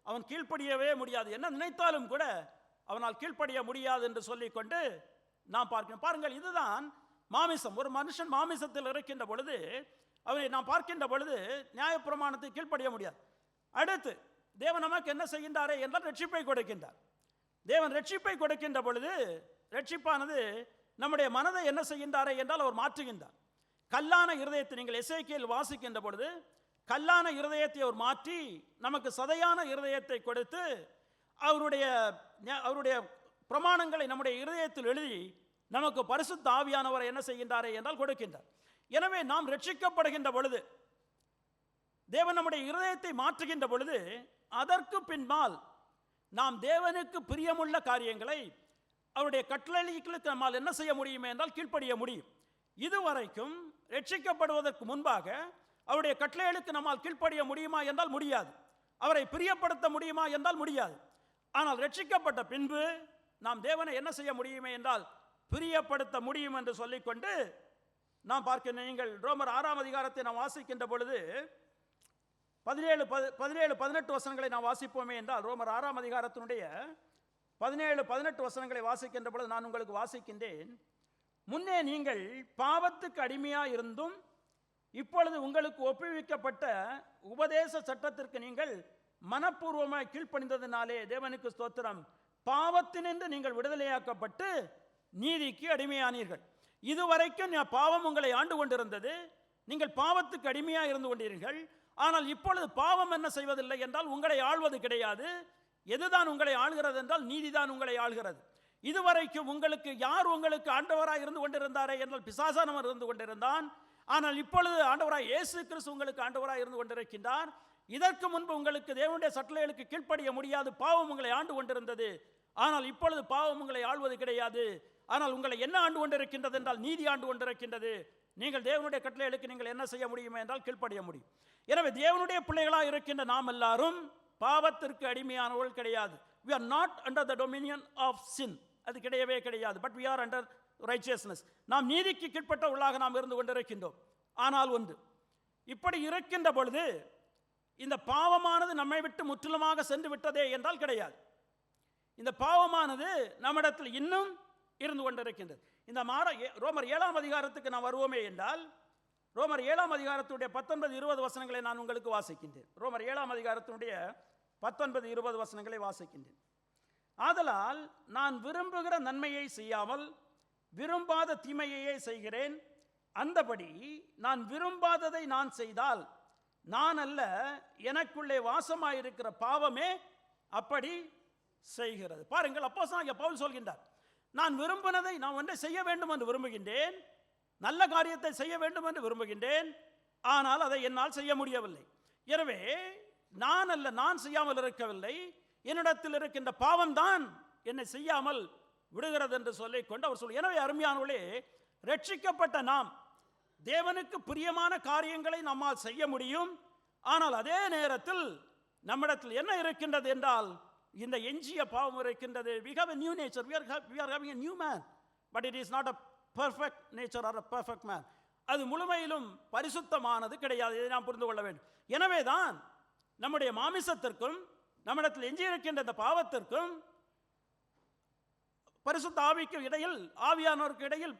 அவன் கீழ்ப்படியவே முடியாது. என்ன நினைத்தாலும் கூட அவனால் கீழ்ப்படிய முடியாது என்று சொல்லிக்கொண்டு நாம் பார்க்கிறோம். பாருங்கள், இதுதான் மாமிசம். ஒரு மனுஷன் மாமிசத்தில் இருக்கின்ற பொழுது அவனை நாம் பார்க்கின்ற பொழுது நியாயப்பிரமாணத்தை கீழ்ப்படிய முடியாது. அடுத்து தேவன் நமக்கு என்ன செய்கின்றாரே என்றால் ரட்சிப்பை கொடுக்கின்றார். தேவன் ரட்சிப்பை கொடுக்கின்ற பொழுது ரட்சிப்பானது நம்முடைய மனதை என்ன செய்கின்றாரே என்றால் அவர் மாற்றுகின்றார். கல்லான இருதயத்தை நீங்கள் எசேக்கியேல் வாசிக்கின்ற பொழுது கல்லான இருதயத்தை அவர் மாற்றி நமக்கு சதையான இருதயத்தை கொடுத்து அவருடைய பிரமாணங்களை நம்முடைய இருதயத்தில் எழுதி நமக்கு பரிசுத்த ஆவியானவரை என்ன செய்கின்றாரே என்றால் கொடுக்கின்றார். எனவே நாம் ரட்சிக்கப்படுகின்ற பொழுது தேவன் நம்முடைய இருதயத்தை மாற்றுகின்ற பொழுது அதற்கு பின்னால் நாம் தேவனுக்கு பிரியமுள்ள காரியங்களை அவருடைய கட்டளைகளுக்கு நம்மால் என்ன செய்ய முடியுமே என்றால் கீழ்ப்படிய முடியும். இதுவரைக்கும் ரட்சிக்கப்படுவதற்கு முன்பாக அவருடைய கட்டளைகளுக்கு நம்மால் கீழ்ப்படிய முடியுமா என்றால் முடியாது. அவரை பிரியப்படுத்த முடியுமா என்றால் முடியாது. ஆனால் ரட்சிக்கப்பட்ட பின்பு நாம் தேவனை என்ன செய்ய முடியுமே என்றால் பிரியப்படுத்த முடியும் என்று சொல்லிக்கொண்டு நாம் பார்க்கின்ற நீங்கள் ரோமர் 6ஆம் அதிகாரத்தை நாம் வாசிக்கின்ற பொழுது 17-18 வசனங்களை நாம் வாசிப்போமே என்றால், ரோமர் 6ஆம் அதிகாரத்தினுடைய 17-18 வசனங்களை வாசிக்கின்ற பொழுது நான் உங்களுக்கு வாசிக்கின்றேன். முன்னே நீங்கள் பாவத்துக்கு அடிமையாக இருந்தும் இப்பொழுது உங்களுக்கு ஒப்புவிக்கப்பட்ட உபதேச சட்டத்திற்கு நீங்கள் மனப்பூர்வமாய் கீழ்ப்படிந்ததினாலே தேவனுக்கு ஸ்தோத்திரம், பாவத்தினின்று நீங்கள் விடுதலையாக்கப்பட்டு நீதிக்கு அடிமையானீர்கள். இதுவரைக்கும் பாவம் உங்களை ஆண்டு கொண்டிருந்தது, நீங்கள் பாவத்துக்கு அடிமையாக இருந்து கொண்டீர்கள். ஆனால் இப்பொழுது பாவம் என்ன செய்வதில்லை என்றால் உங்களை ஆள்வது கிடையாது. எதுதான் உங்களை ஆள்கிறது என்றால் நீதிதான் உங்களை ஆள்கிறது. இதுவரைக்கும் யார் உங்களுக்கு ஆண்டவராக இருந்து கொண்டிருந்தாரே என்றால் பிசாசானவன் இருந்து கொண்டிருந்தான். ஆனால் இப்பொழுது ஆண்டவராய் இயேசு கிறிஸ்து உங்களுக்கு ஆண்டவராக இருந்து கொண்டிருக்கின்றார். இதற்கு முன்பு உங்களுக்கு தேவனுடைய சட்டளைகளுக்கு கீழ்ப்படிய முடியாது, பாவம் உங்களை ஆண்டு கொண்டிருந்தது. ஆனால் இப்பொழுது பாவம் உங்களை ஆள்வது கிடையாது. ஆனால் உங்களை என்ன ஆண்டு கொண்டிருக்கின்றது என்றால் நீதி ஆண்டு கொண்டிருக்கின்றது. நீங்கள் தேவனுடைய கட்டளைகளுக்கு நீங்கள் என்ன செய்ய முடியுமே என்றால் கீழ்ப்படிய முடியும். எனவே தேவனுடைய பிள்ளைகளாக இருக்கின்ற நாம் எல்லாரும் பாவத்திற்கு அடிமையானவர்கள் கிடையாது. we are not under the dominion of sin, அது கிடையவே கிடையாது. but we are under righteousness, நாம் நீதிக்கு கீழ்ப்பட்டவர்களாக நாம் இருந்து கொண்டிருக்கின்றோம். ஆனால் ஒன்று, இப்படி இருக்கின்ற பொழுது இந்த பாவமானது நம்மை விட்டு முற்றிலுமாக சென்று விட்டதே என்றால் கிடையாது. இந்த பாவமானது நம்மிடத்தில் இன்னும் இருந்து கொண்டிருக்கின்றது. இந்த ரோமர் 7ஆம் அதிகாரத்துக்கு நாம் வருவோமே என்றால், ரோமர் 7ஆம் அதிகாரத்துடைய 19-20 வசனங்களை நான் உங்களுக்கு வாசிக்கின்றேன். ரோமர் 7ஆம் அதிகாரத்தினுடைய 19-20 வசனங்களை வாசிக்கின்றேன். ஆதலால் நான் விரும்புகிற நன்மையை செய்யாமல் விரும்பாத தீமையையே செய்கிறேன். அந்தபடி நான் விரும்பாததை நான் செய்தால் நான் அல்ல, எனக்குள்ளே வாசமாயிருக்கிற பாவமே அப்படி செய்கிறது. பாருங்கள், அப்போஸ்தலனாகிய பவுல் சொல்கின்றார், நான் விரும்பினதை நான் ஒன்றை செய்ய வேண்டும் என்று விரும்புகின்றேன், நல்ல காரியத்தை செய்ய வேண்டும் என்று விரும்புகின்றேன், ஆனால் அதை என்னால் செய்ய முடியவில்லை. எனவே நான் அல்ல, நான் செய்யாமல் இருக்கவில்லை, என்னிடத்தில் இருக்கின்ற பாவம் தான் என்னை செய்யாமல் விடுகிறது என்று சொல்லிக்கொண்டு அவர் சொல்ல. எனவே அருமையானவர்களே, ரட்சிக்கப்பட்ட நாம் தேவனுக்கு பிரியமான காரியங்களை நம்மால் செய்ய முடியும். ஆனால் அதே நேரத்தில் நம்மிடத்தில் என்ன இருக்கின்றது என்றால் இந்த எஞ்சிய பாவம் இருக்கின்றது. we have a new nature, we are having a new man, but it is not a perfect nature or a perfect man. அது முழுமையிலும் பரிசுத்தமானது கிடையாது. இதை நாம் புரிந்து கொள்ள வேண்டும். எனவே தான் நம்முடைய மாமிசத்திற்கும் நம்மிடத்தில் எஞ்சி இருக்கின்ற இந்த பாவத்திற்கும் பரிசுத்த ஆவிக்கும் இடையில், ஆவியானவருக்கு இடையில்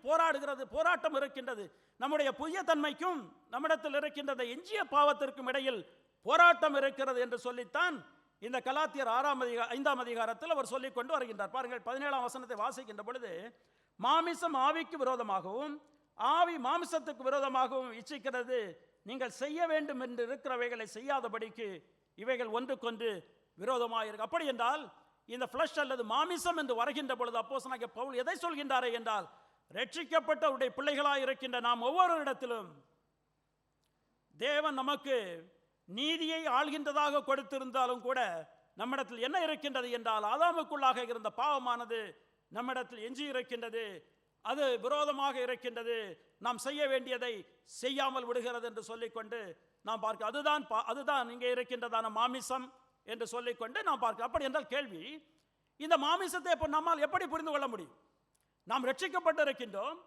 போராட்டம் இருக்கின்றது. நம்முடைய புதிய தன்மைக்கும் நம்மிடத்தில் இருக்கின்ற எஞ்சிய பாவத்திற்கும் இடையில் போராட்டம் இருக்கிறது என்று சொல்லித்தான் இந்த கலாத்தியர் 5ஆம் அதிகாரத்தில் அவர் சொல்லிக் கொண்டு வருகின்றார். பாருங்கள், 17ஆம் வசனத்தை வாசிக்கின்ற பொழுது, மாமிசம் ஆவிக்கு விரோதமாகவும் ஆவி மாமிசத்துக்கு விரோதமாகவும் இச்சிக்கிறது, நீங்கள் செய்ய வேண்டும் என்று இருக்கிறவைகளை செய்யாதபடிக்கு இவைகள் ஒன்றுக்கொன்று விரோதமாக இருக்கு. அப்படி என்றால் இந்த ஃப்ளஷ் அல்லது மாமிசம் என்று வருகின்ற பொழுது அப்போஸ்தலனாகிய பவுல் எதை சொல்கின்றாரே என்றால், ரட்சிக்கப்பட்டவருடைய பிள்ளைகளாய் இருக்கின்ற நாம் ஒவ்வொரு இடத்திலும் தேவன் நமக்கு நீதியை ஆள்கின்றதாக கொடுத்திருந்தாலும் கூட நம்மிடத்தில் என்ன இருக்கின்றது என்றால், ஆதாமுக்குள்ளாக இருந்த பாவமானது நம்மிடத்தில் எஞ்சி இருக்கின்றது. அது விரோதமாக இருக்கின்றது. நாம் செய்ய வேண்டியதை செய்யாமல் விடுகிறது என்று சொல்லிக்கொண்டு நாம் பார்க்க, அதுதான் இங்கே இருக்கின்றதான மாமிசம் என்று சொல்லிக்கொண்டு நாம் பார்க்க. அப்படி என்றால் கேள்வி, இந்த மாமிசத்தை இப்போ நம்மால் எப்படி புரிந்து கொள்ள முடியும்? நாம் ரட்சிக்கப்பட்டு இருக்கின்றோம்.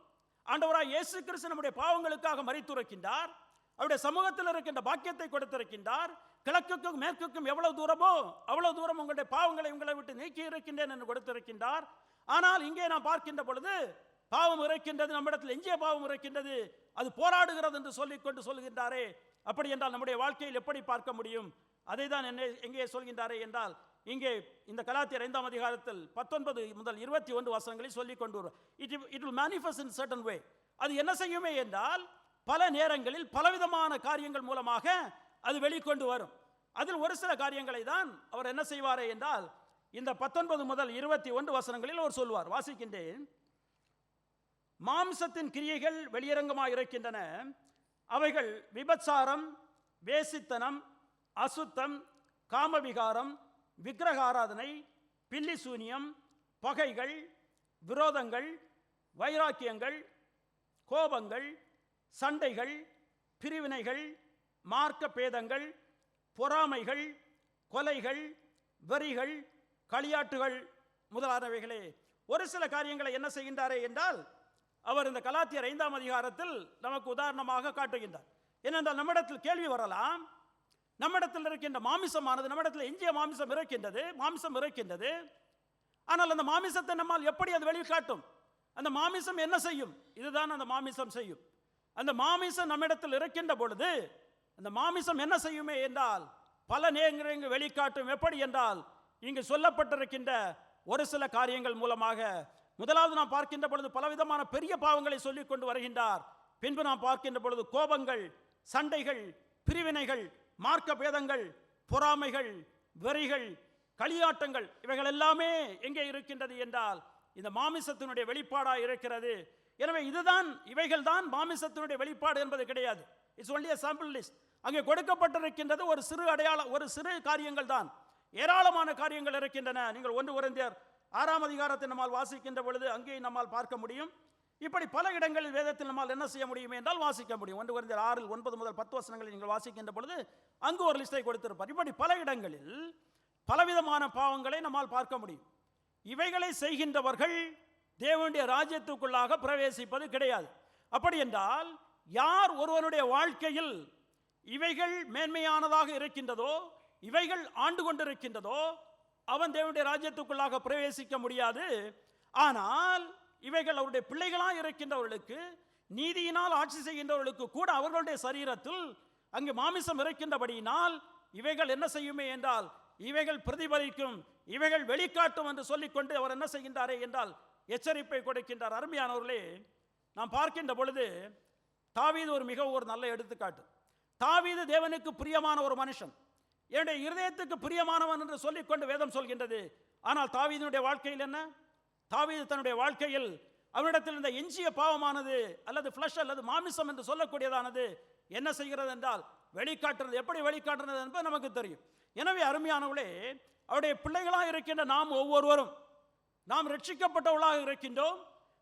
ஆண்டவராய் இயேசு கிறிஸ்து நம்முடைய பாவங்களுக்காக மரித்திருக்கின்றார். அவருடைய சமூகத்தில் இருக்கின்ற பாக்கியத்தை கொடுத்திருக்கின்றார். கிழக்குக்கும் மேற்குக்கும் எவ்வளவு தூரமோ அவ்வளவு தூரம் உங்களுடைய பாவங்களை உங்களை விட்டு நீக்கி இருக்கின்றேன் என்று கொடுத்திருக்கின்றார். ஆனால் இங்கே நாம் பார்க்கின்ற பொழுது பாவம் இருக்கின்றது, நம்மிடத்தில் எஞ்சிய பாவம் இருக்கின்றது, அது போராடுகிறது என்று சொல்லிக்கொண்டு சொல்கின்றாரே. அப்படி என்றால் நம்முடைய வாழ்க்கையில் எப்படி பார்க்க முடியும்? அதை தான் எங்கே சொல்கின்றாரே என்றால், இங்கே இந்த கலாத்தியர் 5ஆம் அதிகாரத்தில் 19 முதல் 21 வசனங்களில் சொல்லிக் கொண்டு வரும். It will manifest in certain way. அது என்ன செய்யுமே என்றால், பல நேரங்களில் பலவிதமான காரியங்கள் மூலமாக அது வெளிக்கொண்டு வரும். அதில் ஒரு சில காரியங்களை தான் அவர் என்ன செய்வாரே என்றால், இந்த 19 முதல் 21 வசனங்களில் அவர் சொல்வார். வாசிக்கின்றேன். மாம்சத்தின் கிரியைகள் வெளியரங்கமாக இருக்கின்றன. அவைகள் விபச்சாரம், வேசித்தனம், அசுத்தம், காமவிகாரம், விக்கிரகாராதனை, பில்லி சூனியம், பகைகள், விரோதங்கள், வைராக்கியங்கள், கோபங்கள், சண்டைகள், பிரிவினைகள், மார்க்க பேதங்கள், பொறாமைகள், கொலைகள், வெறிகள், களியாட்டுகள் முதலானவைகளே. ஒரு சில காரியங்களை என்ன செய்கின்றாரே என்றால், அவர் இந்த கலாத்தியர் 5ஆம் அதிகாரத்தில் நமக்கு உதாரணமாக காட்டுகின்றார். ஏனென்றால் நம்மிடத்தில் கேள்வி வரலாம், நம்மிடத்தில் இருக்கின்ற மாமிசமானது, நம்மிடத்தில் எஞ்சிய மாமிசம் இருக்கின்றது. ஆனால் அந்த மாமிசத்தை நம்மால் எப்படி அது வெளிக்காட்டும்? அந்த மாமிசம் என்ன செய்யும்? இதுதான் அந்த மாமிசம் செய்யும். அந்த மாமிசம் நம்மிடத்தில் இருக்கின்ற பொழுது அந்த மாமிசம் என்ன செய்யுமே என்றால், பல நேரங்கள் வெளிக்காட்டும். எப்படி என்றால், இங்கு சொல்லப்பட்டிருக்கின்ற ஒரு சில காரியங்கள் மூலமாக. முதலாவது நாம் பார்க்கின்ற பொழுது பலவிதமான பெரிய பாவங்களை சொல்லிக் கொண்டு வருகின்றார். பின்பு நாம் பார்க்கின்ற பொழுது கோபங்கள், சண்டைகள், பிரிவினைகள், மார்க்க பேதங்கள், பொறாமைகள், வெறிகள், களியாட்டங்கள், இவைகள் எல்லாமே எங்கே இருக்கின்றது என்றால் இந்த மாமிசத்தினுடைய வெளிப்பாடாக இருக்கிறது. எனவே இவைகள் தான் மாமிசத்தினுடைய வெளிப்பாடு என்பது கிடையாது. It's only a sample list. அங்கே கொடுக்கப்பட்டிருக்கின்றது ஒரு சிறு காரியங்கள் தான். ஏராளமான காரியங்கள் இருக்கின்றன. நீங்கள் 1 கொரிந்தியர் 6ஆம் அதிகாரத்தை நம்மால் வாசிக்கின்ற பொழுது அங்கே நம்மால் பார்க்க முடியும். இப்படி பல இடங்களில் வேதத்தில் நம்மால் என்ன செய்ய முடியும் என்றால் வாசிக்க முடியும். 1 கொரிந்தியர் 6 9 முதல் 10 வசனங்களில் நீங்கள் வாசிக்கின்ற பொழுது அங்கு ஒரு லிஸ்டை கொடுத்திருப்பார். இப்படி பல இடங்களில் பலவிதமான பாவங்களை நம்மால் பார்க்க முடியும். இவைகளை செய்கின்றவர்கள் தேவனுடைய ராஜ்யத்துக்குள்ளாக பிரவேசிப்பது கிடையாது. அப்படி என்றால் யார் ஒருவனுடைய வாழ்க்கையில் இவைகள் மேன்மையானதாக இருக்கின்றதோ, இவைகள் ஆண்டு கொண்டிருக்கின்றதோ, அவன் தேவனுடைய ராஜ்யத்துக்குள்ளாக பிரவேசிக்க முடியாது. ஆனால் இவைகள் அவருடைய பிள்ளைகளாக இருக்கின்றவர்களுக்கு, நீதியினால் ஆட்சி செய்கின்றவர்களுக்கு கூட அவர்களுடைய சரீரத்தில் அங்கு மாமிசம் இருக்கின்றபடியினால் இவைகள் என்ன செய்யுமே என்றால் இவைகள் பிரதிபலிக்கும், இவைகள் வெளிக்காட்டும் என்று சொல்லிக்கொண்டு அவர் என்ன செய்கின்றாரே என்றால் எச்சரிப்பை கொடுக்கின்றார். அருமையானவர்களே, நாம் பார்க்கின்ற பொழுது தாவீது ஒரு நல்ல எடுத்துக்காட்டு. தாவீது தேவனுக்கு பிரியமான ஒரு மனுஷன், என்னுடைய இருதயத்துக்கு பிரியமானவன் என்று சொல்லிக்கொண்டு வேதம் சொல்கின்றது. ஆனால் தாவீதினுடைய வாழ்க்கையில் என்ன? தாவீது தன்னுடைய வாழ்க்கையில் அவனிடத்தில் இந்த எஞ்சிய பாவமானது அல்லது ஃப்ளஷ் அல்லது மாமிசம் என்று சொல்லக்கூடியதானது என்ன செய்கிறது என்றால் வெளிக்காட்டுறது. எப்படி வெளிக்காட்டுறது என்பது நமக்கு தெரியும். எனவே அருமையானவர்களே, அவருடைய பிள்ளைகளாக இருக்கின்ற நாம் ஒவ்வொருவரும், நாம் ரட்சிக்கப்பட்டவர்களாக இருக்கின்றோம்,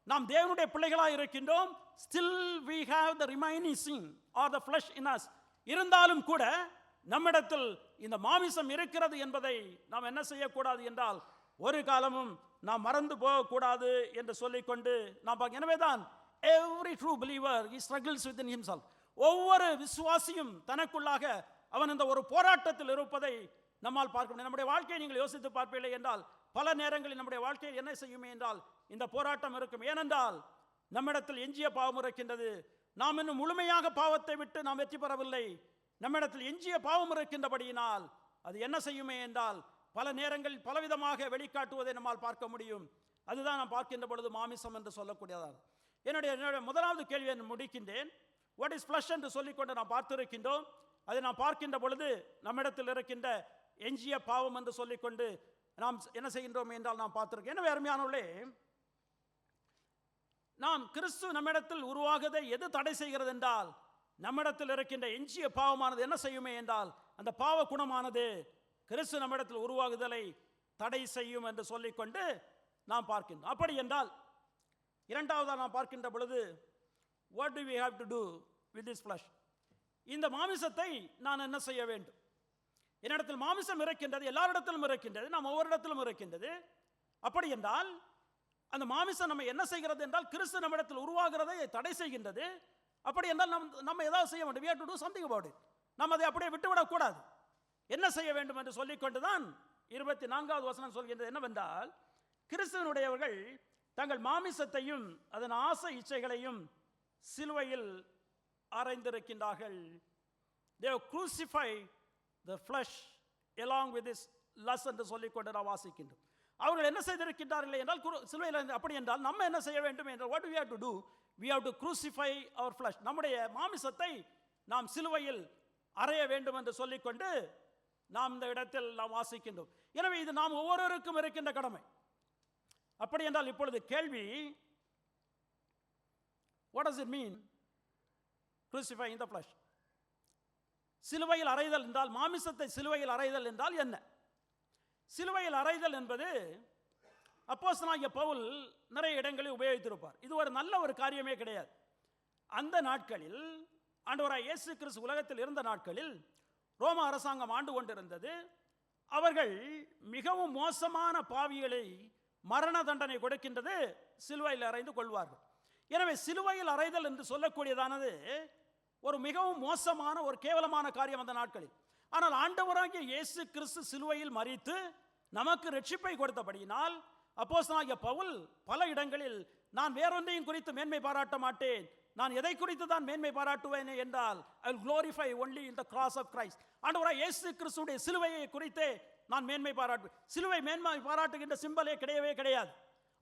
நாம் தேவனுடைய பிள்ளைகளாக இருக்கின்றோம். Still we have the remaining sin or the flesh in us. இருந்தாலும் கூட நம்மிடத்தில் இந்த மாமிசம் இருக்கிறது என்பதை நாம் என்ன செய்யக்கூடாது என்றால் ஒரு காலமும் நாம் மறந்து போகக்கூடாது என்று சொல்லிக்கொண்டு நாம் பார்க்க. எனவேதான் every true believer he struggles within himself. ஒவ்வொரு விசுவாசியும் தனக்குள்ளாக அவன் இந்த ஒரு போராட்டத்தில் இருப்பதை நம்மால் பார்க்க முடியும். நம்முடைய வாழ்க்கையை நீங்கள் யோசித்து பார்ப்பீர்களே என்றால் பல நேரங்களில் நம்முடைய வாழ்க்கையில் என்ன செய்யுமே என்றால் இந்த போராட்டம் இருக்கும். ஏனென்றால் நம்மிடத்தில் எஞ்சிய பாவம் இருக்கின்றது. நாம் இன்னும் முழுமையாக பாவத்தை விட்டு நாம் வெற்றி பெறவில்லை. நம்மிடத்தில் எஞ்சிய பாவம் இருக்கின்றபடியினால் அது என்ன செய்யுமே என்றால் பல நேரங்களில் பலவிதமாக வெளிக்காட்டுவதை நம்மால் பார்க்க முடியும். அதுதான் நாம் பார்க்கின்ற பொழுது மாமிசம் என்று சொல்லக்கூடியதாக. என்னுடைய முதலாவது கேள்வியை முடிக்கின்றேன். வாட் இஸ் ஃப்ளஷ் என்று சொல்லிக்கொண்டு நாம் பார்த்திருக்கின்றோம். அதை நாம் பார்க்கின்ற பொழுது நம்மிடத்தில் இருக்கின்ற எஞ்சிய பாவம் என்று சொல்லிக்கொண்டு நாம் என்ன செய்கின்றோம் என்றால் நாம் பார்த்திருக்கோம். எனவே அருமையானவர்களே, நாம் கிறிஸ்து நம்மிடத்தில் உருவாகுவதை எது தடை செய்கிறது என்றால், நம்மிடத்தில் இருக்கின்ற எஞ்சிய பாவமானது என்ன செய்யுமே என்றால், அந்த பாவ குணமானது கிறிஸ்து நம்மிடத்தில் உருவாகுதலை தடை செய்யும் என்று சொல்லிக்கொண்டு நாம் பார்க்கின்றோம். அப்படி என்றால் இரண்டாவதாக நாம் பார்க்கின்ற பொழுது, what do we have to do with this flesh? இந்த மாமிசத்தை நான் என்ன செய்ய வேண்டும்? என்னிடத்தில் மாமிசம் இருக்கின்றது, எல்லாரிடத்திலும் இருக்கின்றது, நாம் ஒவ்வொரு இடத்திலும் இருக்கின்றது. அப்படி என்றால் அந்த மாமிசம் நம்ம என்ன செய்கிறது என்றால், கிறிஸ்து நம்மிடத்தில் உருவாகிறதை தடை செய்கின்றது. அப்படி என்றால் நம்ம ஏதாவது செய்ய வேண்டும். we have to do something about it. நாம் அதை அப்படியே விட்டுவிடக்கூடாது. என்ன செய்ய வேண்டும் என்று சொல்லிக்கொண்டுதான் 24வது வசனம் சொல்கின்றது என்னவென்றால், கிறிஸ்துவனுடையவர்கள் தங்கள் மாமிசத்தையும் அதன் ஆசை இச்சைகளையும் சிலுவையில் அறைந்திருக்கின்றார்கள். they have crucified the flesh along with this lust என்று சொல்லிக்கொண்டு நாம் வாசிக்கின்றோம். அவர்கள் என்ன செய்திருக்கின்றார்கள் என்றால் சிலுவையில். அப்படி என்றால் நம்ம என்ன செய்ய வேண்டும் என்றால், what do we have to do? we have to crucify our flesh. நம்முடைய மாமிசத்தை நாம் சிலுவையில் அறைய வேண்டும் என்று சொல்லிக்கொண்டு நாம் இந்த இடத்தில் நாம் வாசிக்கின்றோம். எனவே இது நாம் ஒவ்வொருவருக்கும் இருக்கின்ற கடமை. அப்படி என்றால் இப்பொழுது கேள்வி, what does it mean crucifying the flesh? சிலுவையில் அறைதல் என்றால், மாமிசத்தை சிலுவையில் அறைதல் என்றால் என்ன? சிலுவையில் அறைதல் என்பது அப்போஸ்தலனாகிய பவுல் நிறைய இடங்களில் உபயோகித்திருப்பார். இது ஒரு நல்ல ஒரு காரியமே கிடையாது. அந்த நாட்களில் ஆண்டவராய் இயேசு கிறிஸ்து உலகத்தில் இருந்த நாட்களில் ரோம அரசாங்கம் ஆண்டு கொண்டிருந்தது. அவர்கள் மிகவும் மோசமான பாவிகளை மரண தண்டனை கொடுக்கின்றது, சிலுவையில் அறைந்து கொள்வார்கள். எனவே சிலுவையில் அறைதல் என்று சொல்லக்கூடியதானது ஒரு மிகவும் மோசமான ஒரு கேவலமான காரியம் அந்த நாட்களில். ஆனால் ஆண்டவராகிய இயேசு கிறிஸ்து சிலுவையில் மரித்து நமக்கு ரட்சிப்பை கொடுத்தபடியினால் அப்போஸ்தலனாகிய பவுல் பல இடங்களில் நான் வேறொன்றையும் குறித்து மேன்மை பாராட்ட மாட்டேன், நான் எதை குறித்து தான் மேன்மை பாராட்டுவேன் என்றால், I will glorify only in the cross of Christ. ஆண்டவராகிய இயேசு கிறிஸ்துடைய சிலுவையை குறித்தே நான் மேன்மை பாராட்டுவேன். சிலுவை மேன்மை பாராட்டுகின்ற சிம்பலே கிடையவே கிடையாது.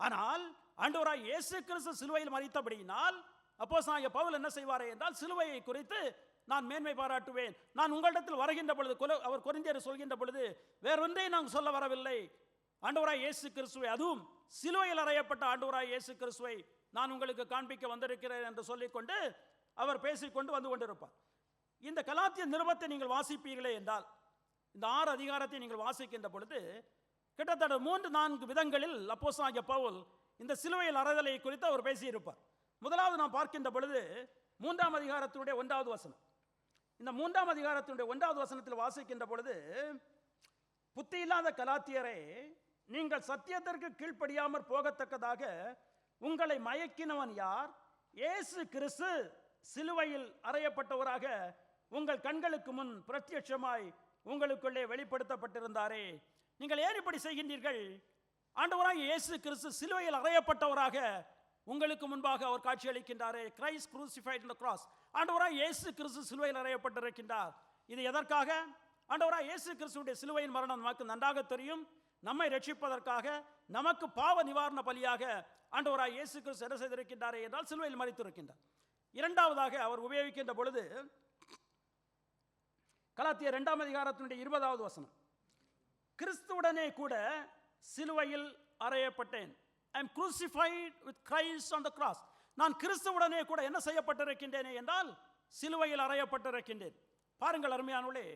ஆனால் ஆண்டவராகிய இயேசு கிறிஸ்து சிலுவையில் மரித்தபடியினால் அப்போஸ்தலனாகிய பவுல் என்ன செய்வாரே என்றால், சிலுவையை குறித்து நான் மேன்மை பாராட்டுவேன். நான் உங்களிடத்தில் வருகின்ற பொழுது, அவர் கொரிந்தியர் சொல்கின்ற பொழுது, வேறொன்றை நான் சொல்ல வரவில்லை, ஆண்டவராய் இயேசு கிறிஸ்துவை, அதுவும் சிலுவையில் அறையப்பட்ட ஆண்டவராய் இயேசு கிறிஸ்துவை நான் உங்களுக்கு காண்பிக்க வந்திருக்கிறேன் என்று சொல்லிக்கொண்டு அவர் பேசிக்கொண்டு வந்து கொண்டிருப்பார். இந்த கலாத்திய நிருபத்தை நீங்கள் வாசிப்பீர்களே என்றால், இந்த 6 அதிகாரத்தை நீங்கள் வாசிக்கின்ற பொழுது கிட்டத்தட்ட 3-4 விதங்களில் அப்போஸ்தலனாகிய பவுல் இந்த சிலுவையில் அறைதலை குறித்து அவர் பேசியிருப்பார். முதலாவது நாம் பார்க்கின்ற பொழுது 3ஆம் அதிகாரத்தினுடைய 1வது வசனம். இந்த 3ஆம் அதிகாரத்தினுடைய 1வது வசனத்தில் வாசிக்கின்ற பொழுது, புத்தி இல்லாத கலாத்தியரே, நீங்கள் சத்தியத்திற்கு கீழ்ப்படியாமற் போகத்தக்கதாக உங்களை மயக்கினவன் யார்? இயேசு கிறிஸ்து சிலுவையில் அறையப்பட்டவராக உங்கள் கண்களுக்கு முன் பிரத்யட்சமாய் உங்களுக்குள்ளே வெளிப்படுத்தப்பட்டிருந்தாரே, நீங்கள் ஏன் இப்படி செய்கின்றீர்கள்? ஆண்டவராகிய இயேசு கிறிஸ்து சிலுவையில் அறையப்பட்டவராக உங்களுக்கு முன்பாக அவர் காட்சி அளிக்கின்றாரே. Christ crucified on the cross. ஆண்டவராகிய இயேசு கிறிஸ்து சிலுவையில் அறையப்பட்டிருக்கின்றார். இது எதற்காக? ஆண்டவராகிய இயேசு கிறிஸ்துவுடைய சிலுவையின் மரணம் நமக்கு நன்றாக தெரியும். நம்மை ரட்சிப்பதற்காக, நமக்கு பாவ நிவாரண பலியாக ஆண்டவராகிய இயேசு கிறிஸ்து என்ன செய்திருக்கின்றாரே என்றால் சிலுவையில் மரித்திருக்கின்றார். இரண்டாவதாக அவர் உபயோகிக்கின்ற பொழுது கலாத்தியர் 2ஆம் அதிகாரத்தினுடைய 20வது வசனம், கிறிஸ்துவுடனே கூட சிலுவையில் அறையப்பட்டேன். I am crucified with Christ on the cross. நான் கிறிஸ்துவுடனே கூட என்ன செய்யப்பட்டிருக்கின்றேனே என்றால் சிலுவையில் அறையப்பட்டிருக்கின்றேன். பாருங்கள் அருமையானவர்களே,